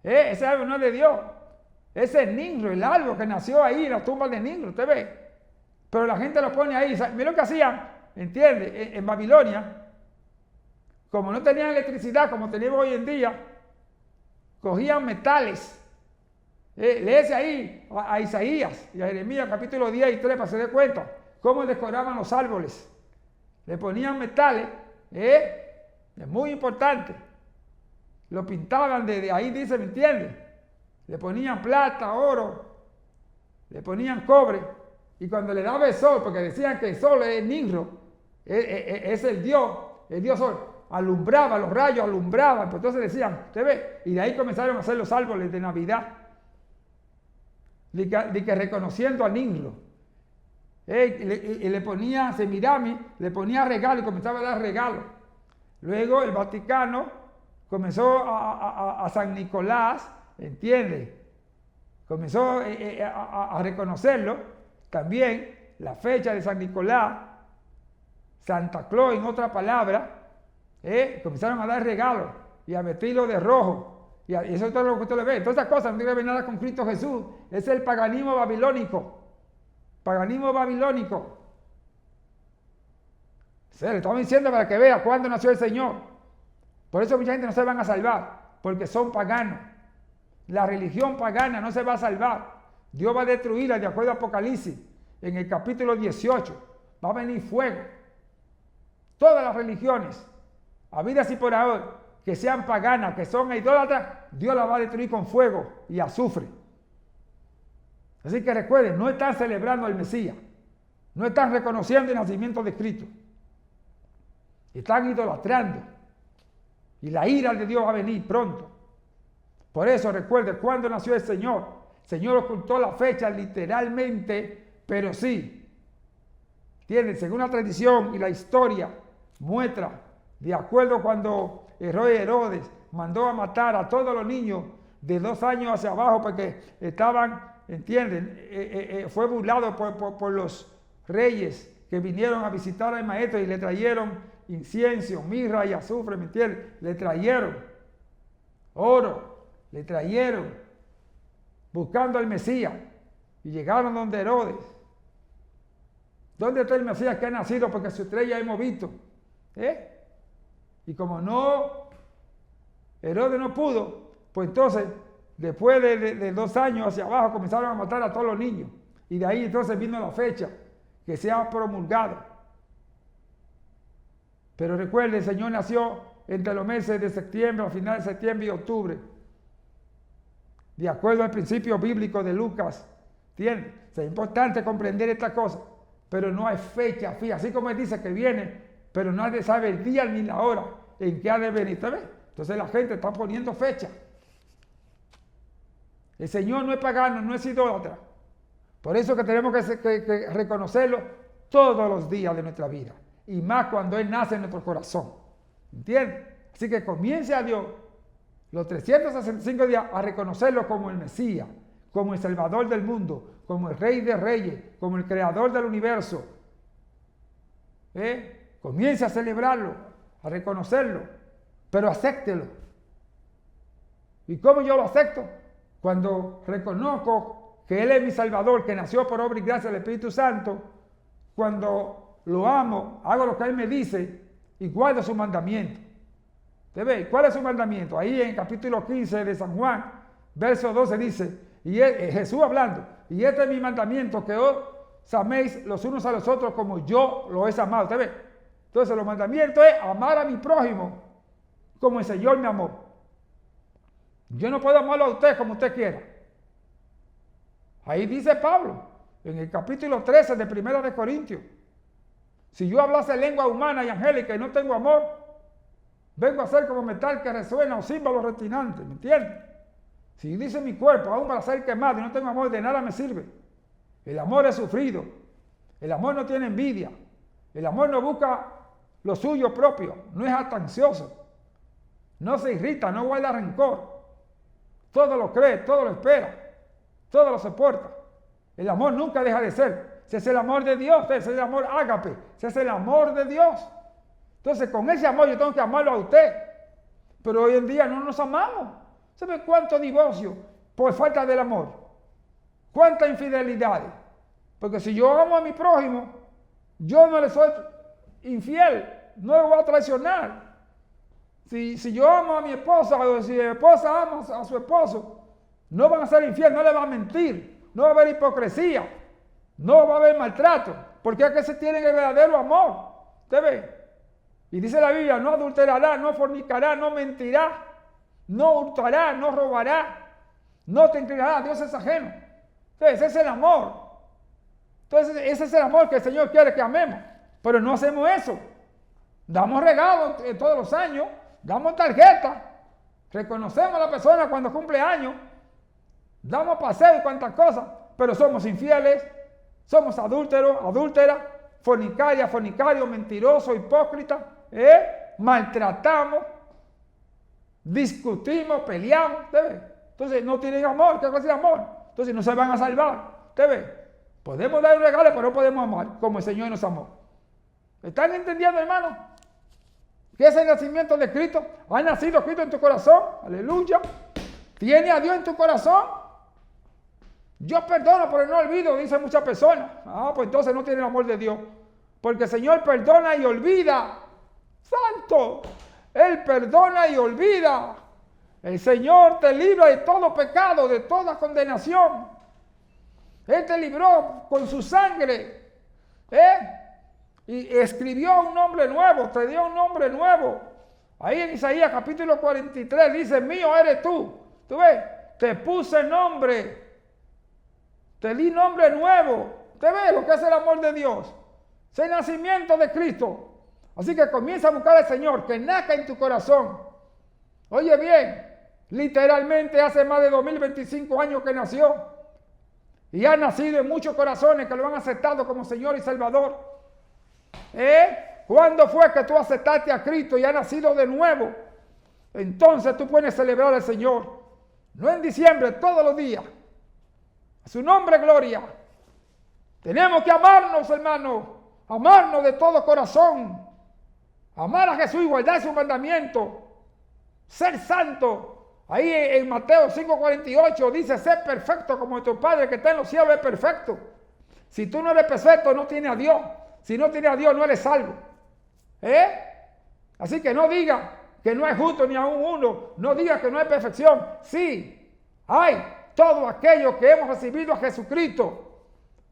Ese árbol no es de Dios. Ese es Nimrod, el árbol que nació ahí en la tumba de Nimrod, usted ve. Pero la gente lo pone ahí. Mira lo que hacían, ¿entiende? En Babilonia, como no tenían electricidad como tenemos hoy en día, cogían metales. Léese ahí a Isaías y a Jeremías capítulo 10 y 3 para que se dé cuenta cómo decoraban los árboles. Le ponían metales, es muy importante. Lo pintaban de ahí, dice, ¿me entiende? Le ponían plata, oro, le ponían cobre. Y cuando le daba el sol, porque decían que el sol es Nimrod, es el dios sol, alumbraba, los rayos alumbraban. Pues entonces decían, ¿usted ve? Y de ahí comenzaron a hacer los árboles de Navidad. De que reconociendo a Nimrod. Y le ponía Semirami, le ponía regalos y comenzaba a dar regalos. Luego el Vaticano comenzó a San Nicolás, ¿entiende? Comenzó a reconocerlo. También la fecha de San Nicolás, Santa Claus, en otra palabra, comenzaron a dar regalos y a vestirlo de rojo. Y eso es todo lo que usted le ve. Todas esas cosas no tienen que ver nada con Cristo Jesús. Es el paganismo babilónico. Paganismo babilónico. Se le estamos diciendo para que vea cuándo nació el Señor. Por eso mucha gente no se van a salvar, porque son paganos. La religión pagana no se va a salvar. Dios va a destruirla de acuerdo a Apocalipsis. En el capítulo 18 va a venir fuego. Todas las religiones, habidas y por ahora, que sean paganas, que son idólatras, Dios las va a destruir con fuego y azufre. Así que recuerden, no están celebrando al Mesías. No están reconociendo el nacimiento de Cristo. Están idolatrando. Y la ira de Dios va a venir pronto. Por eso recuerde, cuando nació el Señor ocultó la fecha literalmente, pero sí. ¿Entienden? Según la tradición y la historia muestra, de acuerdo cuando el rey Herodes mandó a matar a todos los niños de 2 años hacia abajo porque estaban, ¿entienden? Fue burlado por los reyes que vinieron a visitar al maestro y le trajeron incienso, mirra y azufre, ¿me entiendes? Le trajeron oro, le trajeron buscando al Mesías y llegaron donde Herodes. ¿Dónde está el Mesías que ha nacido? Porque su estrella hemos visto. Y como Herodes no pudo, pues entonces después de 2 años hacia abajo comenzaron a matar a todos los niños. Y de ahí entonces vino la fecha que se ha promulgado. Pero recuerde, el Señor nació entre los meses de septiembre, a finales de septiembre y octubre. De acuerdo al principio bíblico de Lucas. ¿Entiendes? Es importante comprender esta cosa. Pero no hay fecha fija. Así como él dice que viene, pero nadie sabe el día ni la hora en que ha de venir. ¿Sabes? Entonces la gente está poniendo fecha. El Señor no es pagano, no es idólatra. Por eso que tenemos que reconocerlo todos los días de nuestra vida. Y más cuando Él nace en nuestro corazón. ¿Entiendes? Así que comience a Dios los 365 días a reconocerlo como el Mesías, como el Salvador del mundo, como el Rey de Reyes, como el Creador del universo. Comience a celebrarlo, a reconocerlo, pero acéptelo. ¿Y cómo yo lo acepto? Cuando reconozco que Él es mi Salvador, que nació por obra y gracia del Espíritu Santo, cuando lo amo, hago lo que Él me dice y guardo su mandamiento. ¿Te ve? ¿Cuál es su mandamiento? Ahí en el capítulo 15 de San Juan, verso 12 dice, y Jesús hablando, y este es mi mandamiento, que os améis los unos a los otros como yo lo he amado. ¿Te ve? Entonces los mandamientos es amar a mi prójimo como el Señor me amó. Yo no puedo amarlo a usted como usted quiera. Ahí dice Pablo, en el capítulo 13 de 1 de Corintios. Si yo hablase lengua humana y angélica y no tengo amor, vengo a ser como metal que resuena o címbalo retinante, ¿me entiendes? Si dice mi cuerpo, aún para ser quemado y no tengo amor, de nada me sirve. El amor es sufrido. El amor no tiene envidia. El amor no busca lo suyo propio. No es jactancioso. No se irrita, no guarda rencor. Todo lo cree, todo lo espera. Todo lo soporta. El amor nunca deja de ser. Ese es el amor de Dios. Ese es el amor ágape. Ese es el amor de Dios. Entonces, con ese amor yo tengo que amarlo a usted. Pero hoy en día no nos amamos. ¿Sabe cuánto divorcio por falta del amor? ¿Cuánta infidelidad? Porque si yo amo a mi prójimo, yo no le soy infiel, no le voy a traicionar. Si yo amo a mi esposa o si mi esposa ama a su esposo, no van a ser infiel, no le va a mentir, no va a haber hipocresía, no va a haber maltrato, porque es que se tiene el verdadero amor. ¿Usted ve? Y dice la Biblia, no adulterará, no fornicará, no mentirá, no hurtará, no robará, no te inclinará, Dios es ajeno. Entonces, ese es el amor. Entonces, ese es el amor que el Señor quiere que amemos. Pero no hacemos eso. Damos regalos todos los años, damos tarjetas, reconocemos a la persona cuando cumple años, damos paseo y cuantas cosas, pero somos infieles, somos adúlteros, adúlteras, fornicarias, fornicarios, mentirosos, hipócritas, maltratamos, discutimos, peleamos, ¿usted ve? Entonces no tienen amor. ¿Qué cosa es amor? Entonces no se van a salvar, ¿usted ve? Podemos dar un regalo, pero no podemos amar como el Señor nos amó. ¿Están entendiendo, hermano? ¿Qué es el nacimiento de Cristo? ¿Ha nacido Cristo en tu corazón? Aleluya. ¿Tiene a Dios en tu corazón? Yo perdono, pero no olvido, dicen muchas personas. Pues entonces no tiene el amor de Dios. Porque el Señor perdona y olvida. ¡Santo! Él perdona y olvida. El Señor te libra de todo pecado, de toda condenación. Él te libró con su sangre. Y escribió un nombre nuevo, te dio un nombre nuevo. Ahí en Isaías capítulo 43 dice, mío eres tú. ¿Tú ves? Te puse nombre. Te di nombre nuevo. ¿Te ves lo que es el amor de Dios? Es el nacimiento de Cristo. Así que comienza a buscar al Señor, que nazca en tu corazón. Oye bien, literalmente hace más de 2025 años que nació. Y ha nacido en muchos corazones que lo han aceptado como Señor y Salvador. ¿Cuándo fue que tú aceptaste a Cristo y ha nacido de nuevo? Entonces tú puedes celebrar al Señor. No en diciembre, todos los días. A su nombre, gloria. Tenemos que amarnos, hermanos. Amarnos de todo corazón. Amar a Jesús y guardar sus mandamientos. Ser santo. Ahí en Mateo 5:48 dice, sé perfecto como tu Padre que está en los cielos es perfecto. Si tú no eres perfecto, no tienes a Dios. Si no tienes a Dios, no eres salvo. Así que no diga que no es justo ni aún uno. No diga que no hay perfección. Sí, hay todo aquello que hemos recibido a Jesucristo.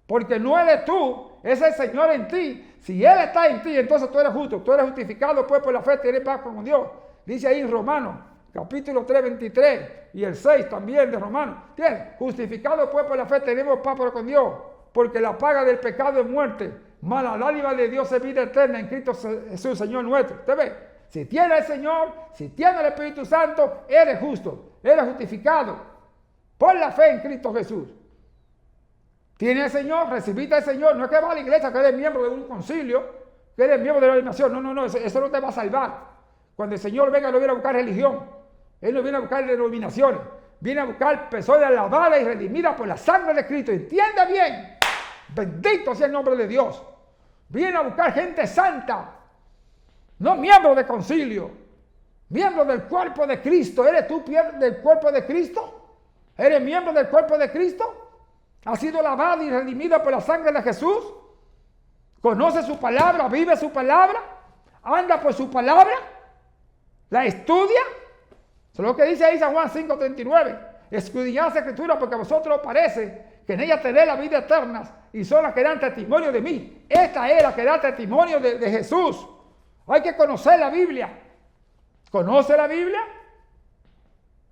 Porque no eres tú, es el Señor en ti. Si Él está en ti, entonces tú eres justo. Tú eres justificado pues por la fe, tienes paz con Dios. Dice ahí en Romanos, capítulo 3, 23 y el 6 también de Romanos. ¿Tienes? Justificado pues por la fe, tenemos paz con Dios. Porque la paga del pecado es muerte. Mas la dádiva de Dios es vida eterna en Cristo Jesús, Señor nuestro. ¿Usted ve? Si tienes el Señor, si tienes el Espíritu Santo, eres justo, eres justificado por la fe en Cristo Jesús. Tienes el Señor, recibiste al Señor. No es que vas a la iglesia, que eres miembro de un concilio, que eres miembro de la nación. No, eso no te va a salvar. Cuando el Señor venga, no viene a buscar religión. Él no viene a buscar denominaciones. Viene a buscar personas lavadas y redimidas por la sangre de Cristo. Entienda bien. Bendito sea el nombre de Dios. Viene a buscar gente santa. No miembro de concilio. Miembro del cuerpo de Cristo. ¿Eres tú del cuerpo de Cristo? ¿Eres miembro del cuerpo de Cristo? ¿Has sido lavado y redimido por la sangre de Jesús? ¿Conoce su palabra? ¿Vive su palabra? ¿Anda por su palabra? ¿La estudia? Eso es lo que dice ahí San Juan 5:39. Escudriñad las Escrituras porque a vosotros os parece que en ella tenéis la vida eterna y son las que dan testimonio de mí. Esta es la que da testimonio de Jesús. Hay que conocer la Biblia. ¿Conoce la Biblia?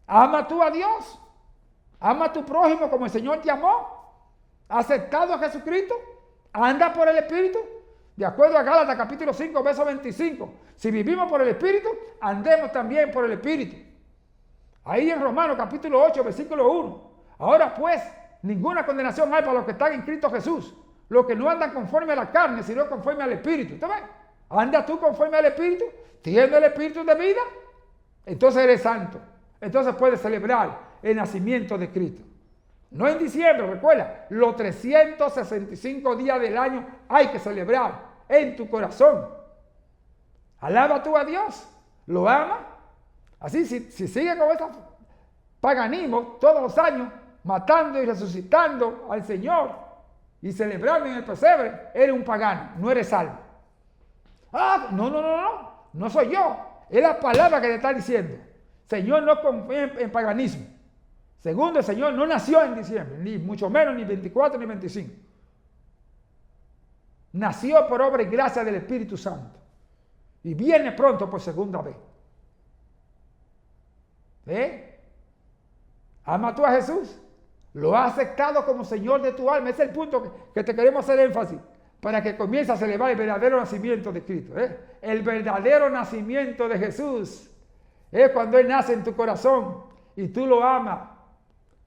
¿Ama tú a Dios? ¿Ama a tu prójimo como el Señor te amó? ¿Ha aceptado a Jesucristo? ¿Anda por el Espíritu? De acuerdo a Gálatas capítulo 5, verso 25. Si vivimos por el Espíritu, andemos también por el Espíritu. Ahí en Romanos capítulo 8, versículo 1. Ahora pues, ninguna condenación hay para los que están en Cristo Jesús. Los que no andan conforme a la carne, sino conforme al Espíritu. ¿Usted ve? ¿Andas tú conforme al Espíritu? ¿Tienes el Espíritu de vida? Entonces eres santo. Entonces puedes celebrar el nacimiento de Cristo. No en diciembre, recuerda, los 365 días del año hay que celebrar en tu corazón. Alaba tú a Dios, lo ama. Así, si sigue con este paganismo todos los años, matando y resucitando al Señor y celebrando en el pesebre, eres un pagano, no eres salvo. No soy yo. Es la palabra que te está diciendo. Señor no confía en paganismo. Segundo, el Señor no nació en diciembre, ni mucho menos, ni 24 ni 25. Nació por obra y gracia del Espíritu Santo. Y viene pronto por segunda vez. ¿Ama tú a Jesús? ¿Lo has aceptado como Señor de tu alma? Ese es el punto que te queremos hacer énfasis, para que comiences a celebrar el verdadero nacimiento de Cristo. El verdadero nacimiento de Jesús es cuando Él nace en tu corazón y tú lo amas.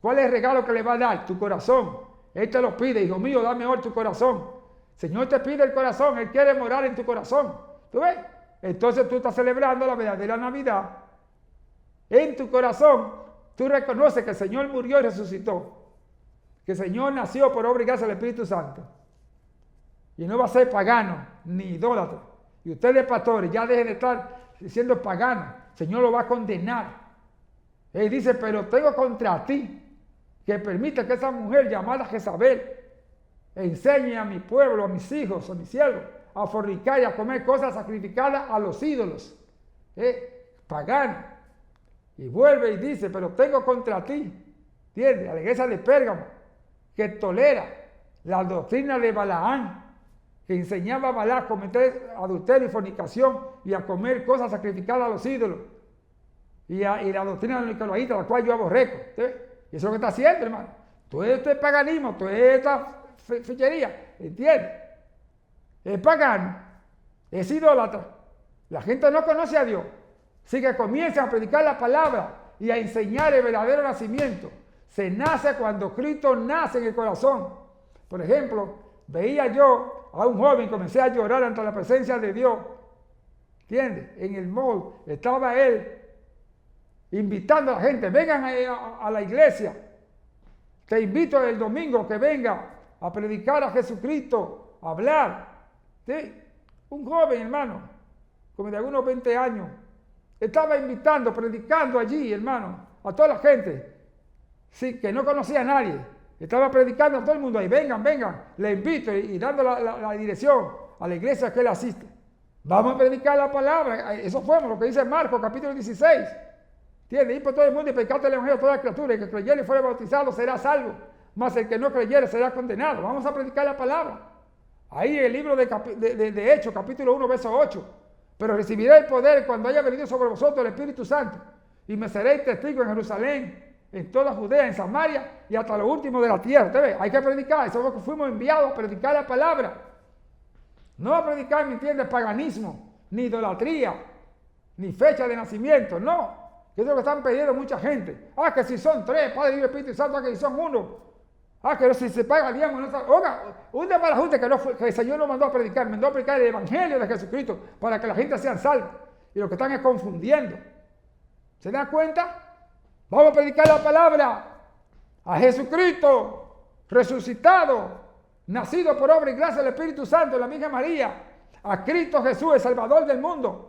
¿Cuál es el regalo que le va a dar? Tu corazón. Él te lo pide, hijo mío, dame hoy tu corazón. Señor te pide el corazón, Él quiere morar en tu corazón. ¿Tú ves? Entonces tú estás celebrando la verdadera Navidad. En tu corazón, tú reconoces que el Señor murió y resucitó. Que el Señor nació por obra y gracia del Espíritu Santo. Y no va a ser pagano, ni idólatra. Y ustedes, pastores, ya dejen de estar siendo paganos. El Señor lo va a condenar. Él dice, pero tengo contra ti que permite que esa mujer llamada Jezabel enseñe a mi pueblo, a mis hijos, a mis siervos, a fornicar y a comer cosas sacrificadas a los ídolos. Pagano. Y vuelve y dice, pero tengo contra ti, ¿entiendes? A la iglesia de Pérgamo, que tolera la doctrina de Balaán, que enseñaba a Balaam a cometer adulterio y fornicación y a comer cosas sacrificadas a los ídolos. Y la doctrina de los nicolaítas, la cual yo aborrezco. ¿Sí? Y eso es lo que está haciendo, hermano. Todo esto es paganismo, toda esta fechería, ¿entiendes? Es pagano, es idólatra. La gente no conoce a Dios. Así que comiencen a predicar la palabra y a enseñar el verdadero nacimiento. Se nace cuando Cristo nace en el corazón. Por ejemplo, veía yo a un joven, comencé a llorar ante la presencia de Dios. ¿Entiendes? En el mall estaba él invitando a la gente, vengan a la iglesia. Te invito el domingo que venga a predicar a Jesucristo, a hablar. ¿Sí? Un joven, hermano, como de algunos 20 años, estaba invitando, predicando allí, hermano, a toda la gente. Sí, que no conocía a nadie. Estaba predicando a todo el mundo ahí, vengan, le invito y dando la dirección a la iglesia que él asiste. Vamos a predicar la palabra. Eso fue lo que dice Marcos, capítulo 16. ¿Entiendes? Ir por todo el mundo y predicar el evangelio a toda criatura. El que creyere y fuera bautizado será salvo, mas el que no creyere será condenado. Vamos a predicar la palabra. Ahí en el libro de Hechos, capítulo 1, verso 8. Pero recibiré el poder cuando haya venido sobre vosotros el Espíritu Santo. Y me seréis testigos en Jerusalén, en toda Judea, en Samaria y hasta lo último de la tierra. ¿Usted ve? Hay que predicar. Eso es lo que fuimos enviados a predicar la palabra. No a predicar, ¿me entiendes? Paganismo, ni idolatría, ni fecha de nacimiento. No. Eso es lo que están pidiendo mucha gente. Que si son 3, Padre, Hijo y Espíritu Santo, que si son 1. Que si se paga diezmo, no está. Oiga, un día para la gente que el Señor nos mandó a predicar el Evangelio de Jesucristo para que la gente sea salva. Y lo que están es confundiendo. ¿Se dan cuenta? Vamos a predicar la palabra a Jesucristo, resucitado, nacido por obra y gracia del Espíritu Santo, la Virgen María, a Cristo Jesús, el Salvador del mundo.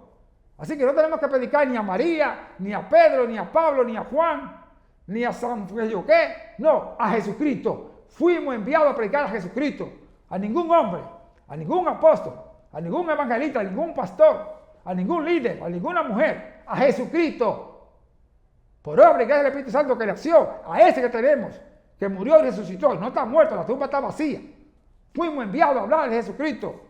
Así que no tenemos que predicar ni a María, ni a Pedro, ni a Pablo, ni a Juan, ni a San qué. No, a Jesucristo. Fuimos enviados a predicar a Jesucristo. A ningún hombre, a ningún apóstol, a ningún evangelista, a ningún pastor, a ningún líder, a ninguna mujer. A Jesucristo. Por obra y gracia del Espíritu Santo que nació. A ese que tenemos, que murió y resucitó. No está muerto, la tumba está vacía. Fuimos enviados a hablar de Jesucristo.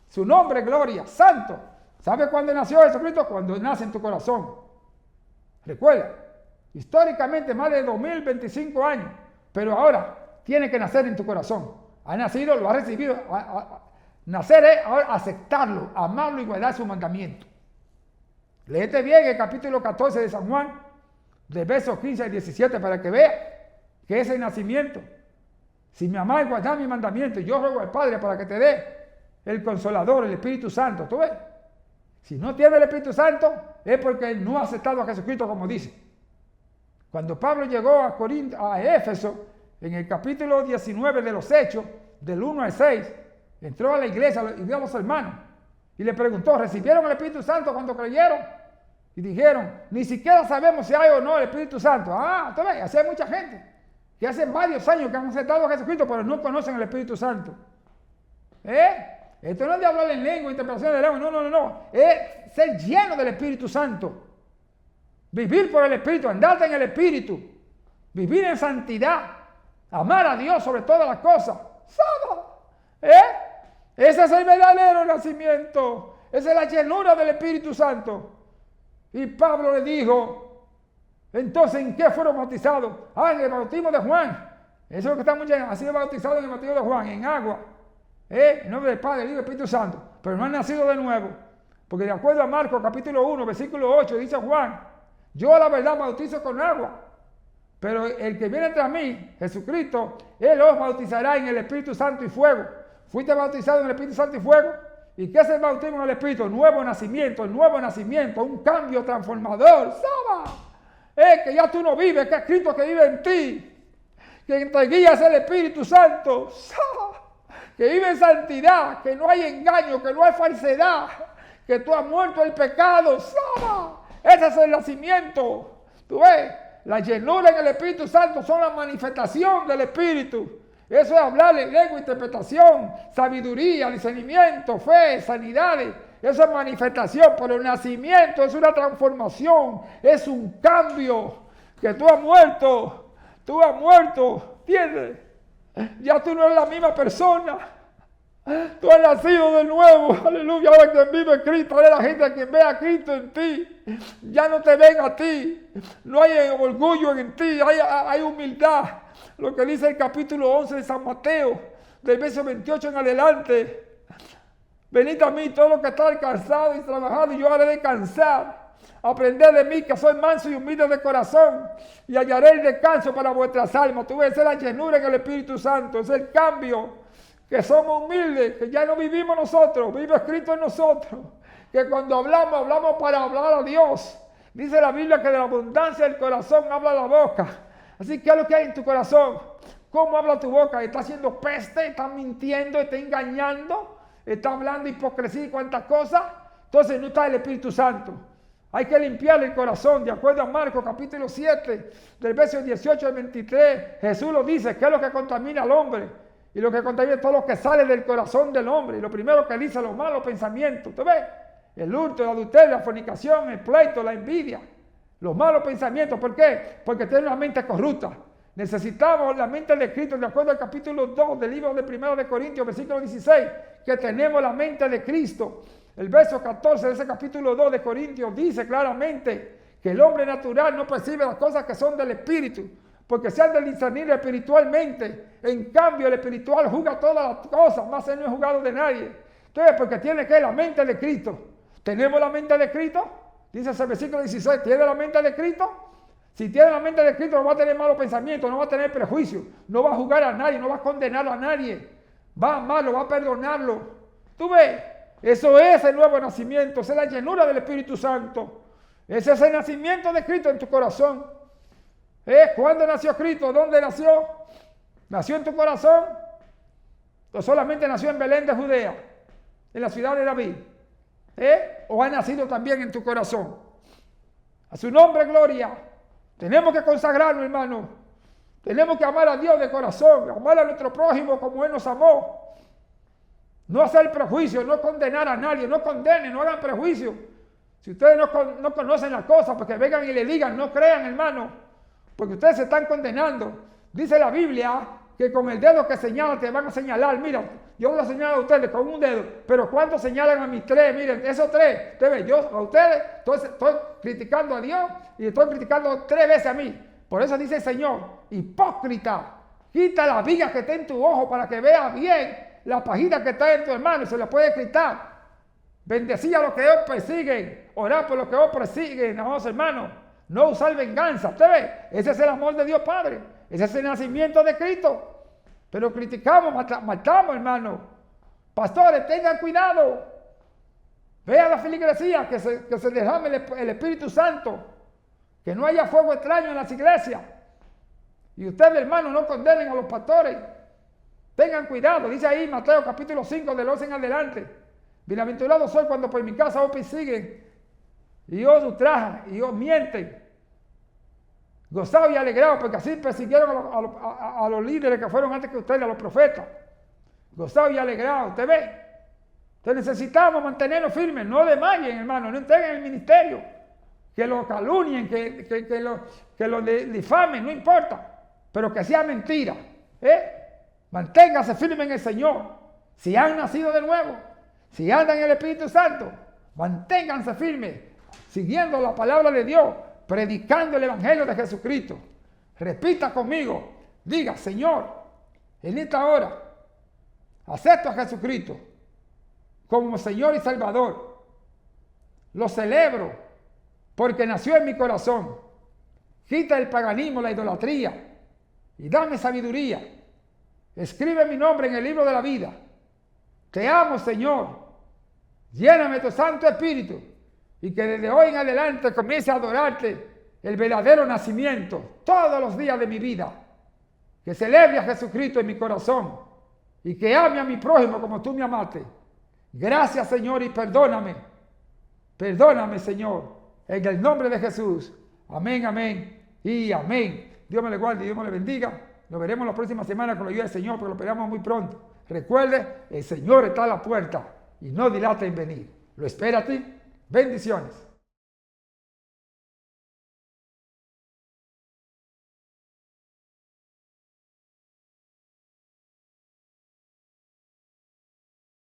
Su nombre, gloria, santo. ¿Sabe cuándo nació Jesucristo? Cuando nace en tu corazón. Recuerda, históricamente más de 2025 años, pero ahora tiene que nacer en tu corazón. Ha nacido, lo ha recibido. Nacer es ahora aceptarlo, amarlo y guardar su mandamiento. Léete bien el capítulo 14 de San Juan, de versos 15 al 17, para que vea que es el nacimiento. Si me amáis, guardad mi mandamiento. Yo ruego al Padre para que te dé el Consolador, el Espíritu Santo. ¿Tú ves? Si no tiene el Espíritu Santo, es porque no ha aceptado a Jesucristo como dice. Cuando Pablo llegó a Éfeso, en el capítulo 19 de los Hechos, del 1 al 6, entró a la iglesia y vio a los hermanos y le preguntó, ¿recibieron el Espíritu Santo cuando creyeron? Y dijeron, ni siquiera sabemos si hay o no el Espíritu Santo. ¿Tú ves? Así hay mucha gente que hace varios años que han aceptado a Jesucristo, pero no conocen el Espíritu Santo. Esto no es de hablar en lengua, interpretación de lengua, no. Es ser lleno del Espíritu Santo. Vivir por el Espíritu, andarte en el Espíritu. Vivir en santidad. Amar a Dios sobre todas las cosas. Ese es el verdadero nacimiento. Esa es la llenura del Espíritu Santo. Y Pablo le dijo, entonces, ¿en qué fueron bautizados? En el bautismo de Juan. Eso es lo que estamos diciendo. Ha sido bautizado en el bautismo de Juan, en agua. En nombre del Padre, del Hijo y del Espíritu Santo. Pero no han nacido de nuevo. Porque de acuerdo a Marcos capítulo 1, versículo 8, dice Juan, yo la verdad bautizo con agua. Pero el que viene tras mí, Jesucristo, Él os bautizará en el Espíritu Santo y fuego. ¿Fuiste bautizado en el Espíritu Santo y fuego? ¿Y qué es el bautismo en el Espíritu? Nuevo nacimiento, un cambio transformador. ¿Sabes? Que ya tú no vives, que es Cristo que vive en ti. Que te guía es el Espíritu Santo. ¿Sabes? Que vive en santidad, que no hay engaño, que no hay falsedad, que tú has muerto el pecado. ¿Sabes? Ese es el nacimiento. ¿Tú ves? La llenura en el Espíritu Santo son la manifestación del Espíritu. Eso es hablar en lengua, interpretación, sabiduría, discernimiento, fe, sanidades. Eso es manifestación, pero el nacimiento es una transformación, es un cambio. Que tú has muerto, ¿entiendes? Ya tú no eres la misma persona. Tú has nacido de nuevo, aleluya. Ahora quien vive en Cristo, ahora la gente a quien ve a Cristo en ti, ya no te ven a ti, no hay orgullo en ti, hay humildad. Lo que dice el capítulo 11 de San Mateo, del verso 28 en adelante. Venid a mí todos los que están cansados y trabajados, y yo haré descansar. Aprended de mí que soy manso y humilde de corazón, y hallaré el descanso para vuestras almas. Tú ves, es la llenura en el Espíritu Santo, es el cambio. Que somos humildes, que ya no vivimos nosotros, vive Cristo en nosotros. Que cuando hablamos para hablar a Dios. Dice la Biblia que de la abundancia del corazón habla la boca. Así que, ¿qué es lo que hay en tu corazón? ¿Cómo habla tu boca? ¿Está haciendo peste? ¿Está mintiendo? ¿Está engañando? ¿Está hablando hipocresía y cuantas cosas? Entonces no está el Espíritu Santo. Hay que limpiar el corazón. De acuerdo a Marcos capítulo 7, del verso 18 al 23, Jesús lo dice, ¿qué es lo que contamina al hombre? Y lo que contamina es todo lo que sale del corazón del hombre. Y lo primero que dice, los malos pensamientos. ¿Tú ves? El hurto, el adulterio, la fornicación, el pleito, la envidia. Los malos pensamientos. ¿Por qué? Porque tienen una mente corrupta. Necesitamos la mente de Cristo, de acuerdo al capítulo 2 del libro de 1 de Corintios, versículo 16, que tenemos la mente de Cristo. El verso 14 de ese capítulo 2 de Corintios dice claramente que el hombre natural no percibe las cosas que son del Espíritu, porque se han de discernir espiritualmente. En cambio, el espiritual juzga todas las cosas, más él no es juzgado de nadie. Entonces, porque tiene que la mente de Cristo. ¿Tenemos la mente de Cristo? Dice ese versículo 16, ¿tiene la mente de Cristo? Si tiene la mente de Cristo, no va a tener malos pensamientos, no va a tener prejuicios, no va a juzgar a nadie, no va a condenar a nadie. Va a amarlo, va a perdonarlo. ¿Tú ves? Eso es el nuevo nacimiento, esa es la llenura del Espíritu Santo. Ese es el nacimiento de Cristo en tu corazón. ¿Cuándo nació Cristo? ¿Dónde nació? ¿Nació en tu corazón? ¿O solamente nació en Belén de Judea? En la ciudad de David. ¿O ha nacido también en tu corazón? A su nombre, gloria. Tenemos que consagrarlo, hermano. Tenemos que amar a Dios de corazón, amar a nuestro prójimo como Él nos amó. No hacer prejuicio, no condenar a nadie, no condenen, no hagan prejuicio. Si ustedes no conocen las cosas, porque vengan y le digan, no crean, hermano. Porque ustedes se están condenando. Dice la Biblia que con el dedo que señala te van a señalar. Mira, Yo los señalo a ustedes con un dedo, pero ¿cuántos señalan a mis tres? Miren, esos tres. Usted ve, yo a ustedes estoy criticando a Dios y estoy criticando 3 veces a mí. Por eso dice el Señor, hipócrita, quita la viga que está en tu ojo para que veas bien la pajita que está en tu hermano y se la puede quitar. Bendecir a los que os persiguen, orar por los que os persiguen, amados hermanos. No usar venganza. ¿Usted ve? Ese es el amor de Dios Padre. Ese es el nacimiento de Cristo. Pero criticamos, matamos, hermano. Pastores, tengan cuidado. Vean la feligresía, que se derrame el Espíritu Santo. Que no haya fuego extraño en las iglesias. Y ustedes, hermanos, no condenen a los pastores. Tengan cuidado. Dice ahí Mateo capítulo 5, del 11 en adelante. Bienaventurado soy cuando por mi casa os persiguen y os ultrajan y os mienten. Gozados y alegrados, porque así persiguieron a los líderes que fueron antes que ustedes, a los profetas. Gozados y alegrados, ¿usted ve? Entonces necesitamos mantenernos firmes, no desmayen, hermano, no entreguen el ministerio, que lo calunien, que lo difamen, no importa, pero que sea mentira. Manténgase firme en el Señor. Si han nacido de nuevo, si andan en el Espíritu Santo, manténganse firmes, siguiendo la palabra de Dios, predicando el Evangelio de Jesucristo. Repita conmigo, diga, Señor, en esta hora, acepto a Jesucristo como Señor y Salvador. Lo celebro porque nació en mi corazón. Quita el paganismo, la idolatría y dame sabiduría. Escribe mi nombre en el libro de la vida. Te amo, Señor. Lléname de tu Santo Espíritu y que desde hoy en adelante comience a adorarte el verdadero nacimiento todos los días de mi vida. Que celebre a Jesucristo en mi corazón y que ame a mi prójimo como tú me amaste. Gracias, Señor, y perdóname. Perdóname, Señor, en el nombre de Jesús. Amén, amén y amén. Dios me le guarde y Dios me le bendiga. Nos veremos la próxima semana con la ayuda del Señor, porque lo esperamos muy pronto. Recuerde, el Señor está a la puerta y no dilate en venir. Lo espera a ti. Bendiciones.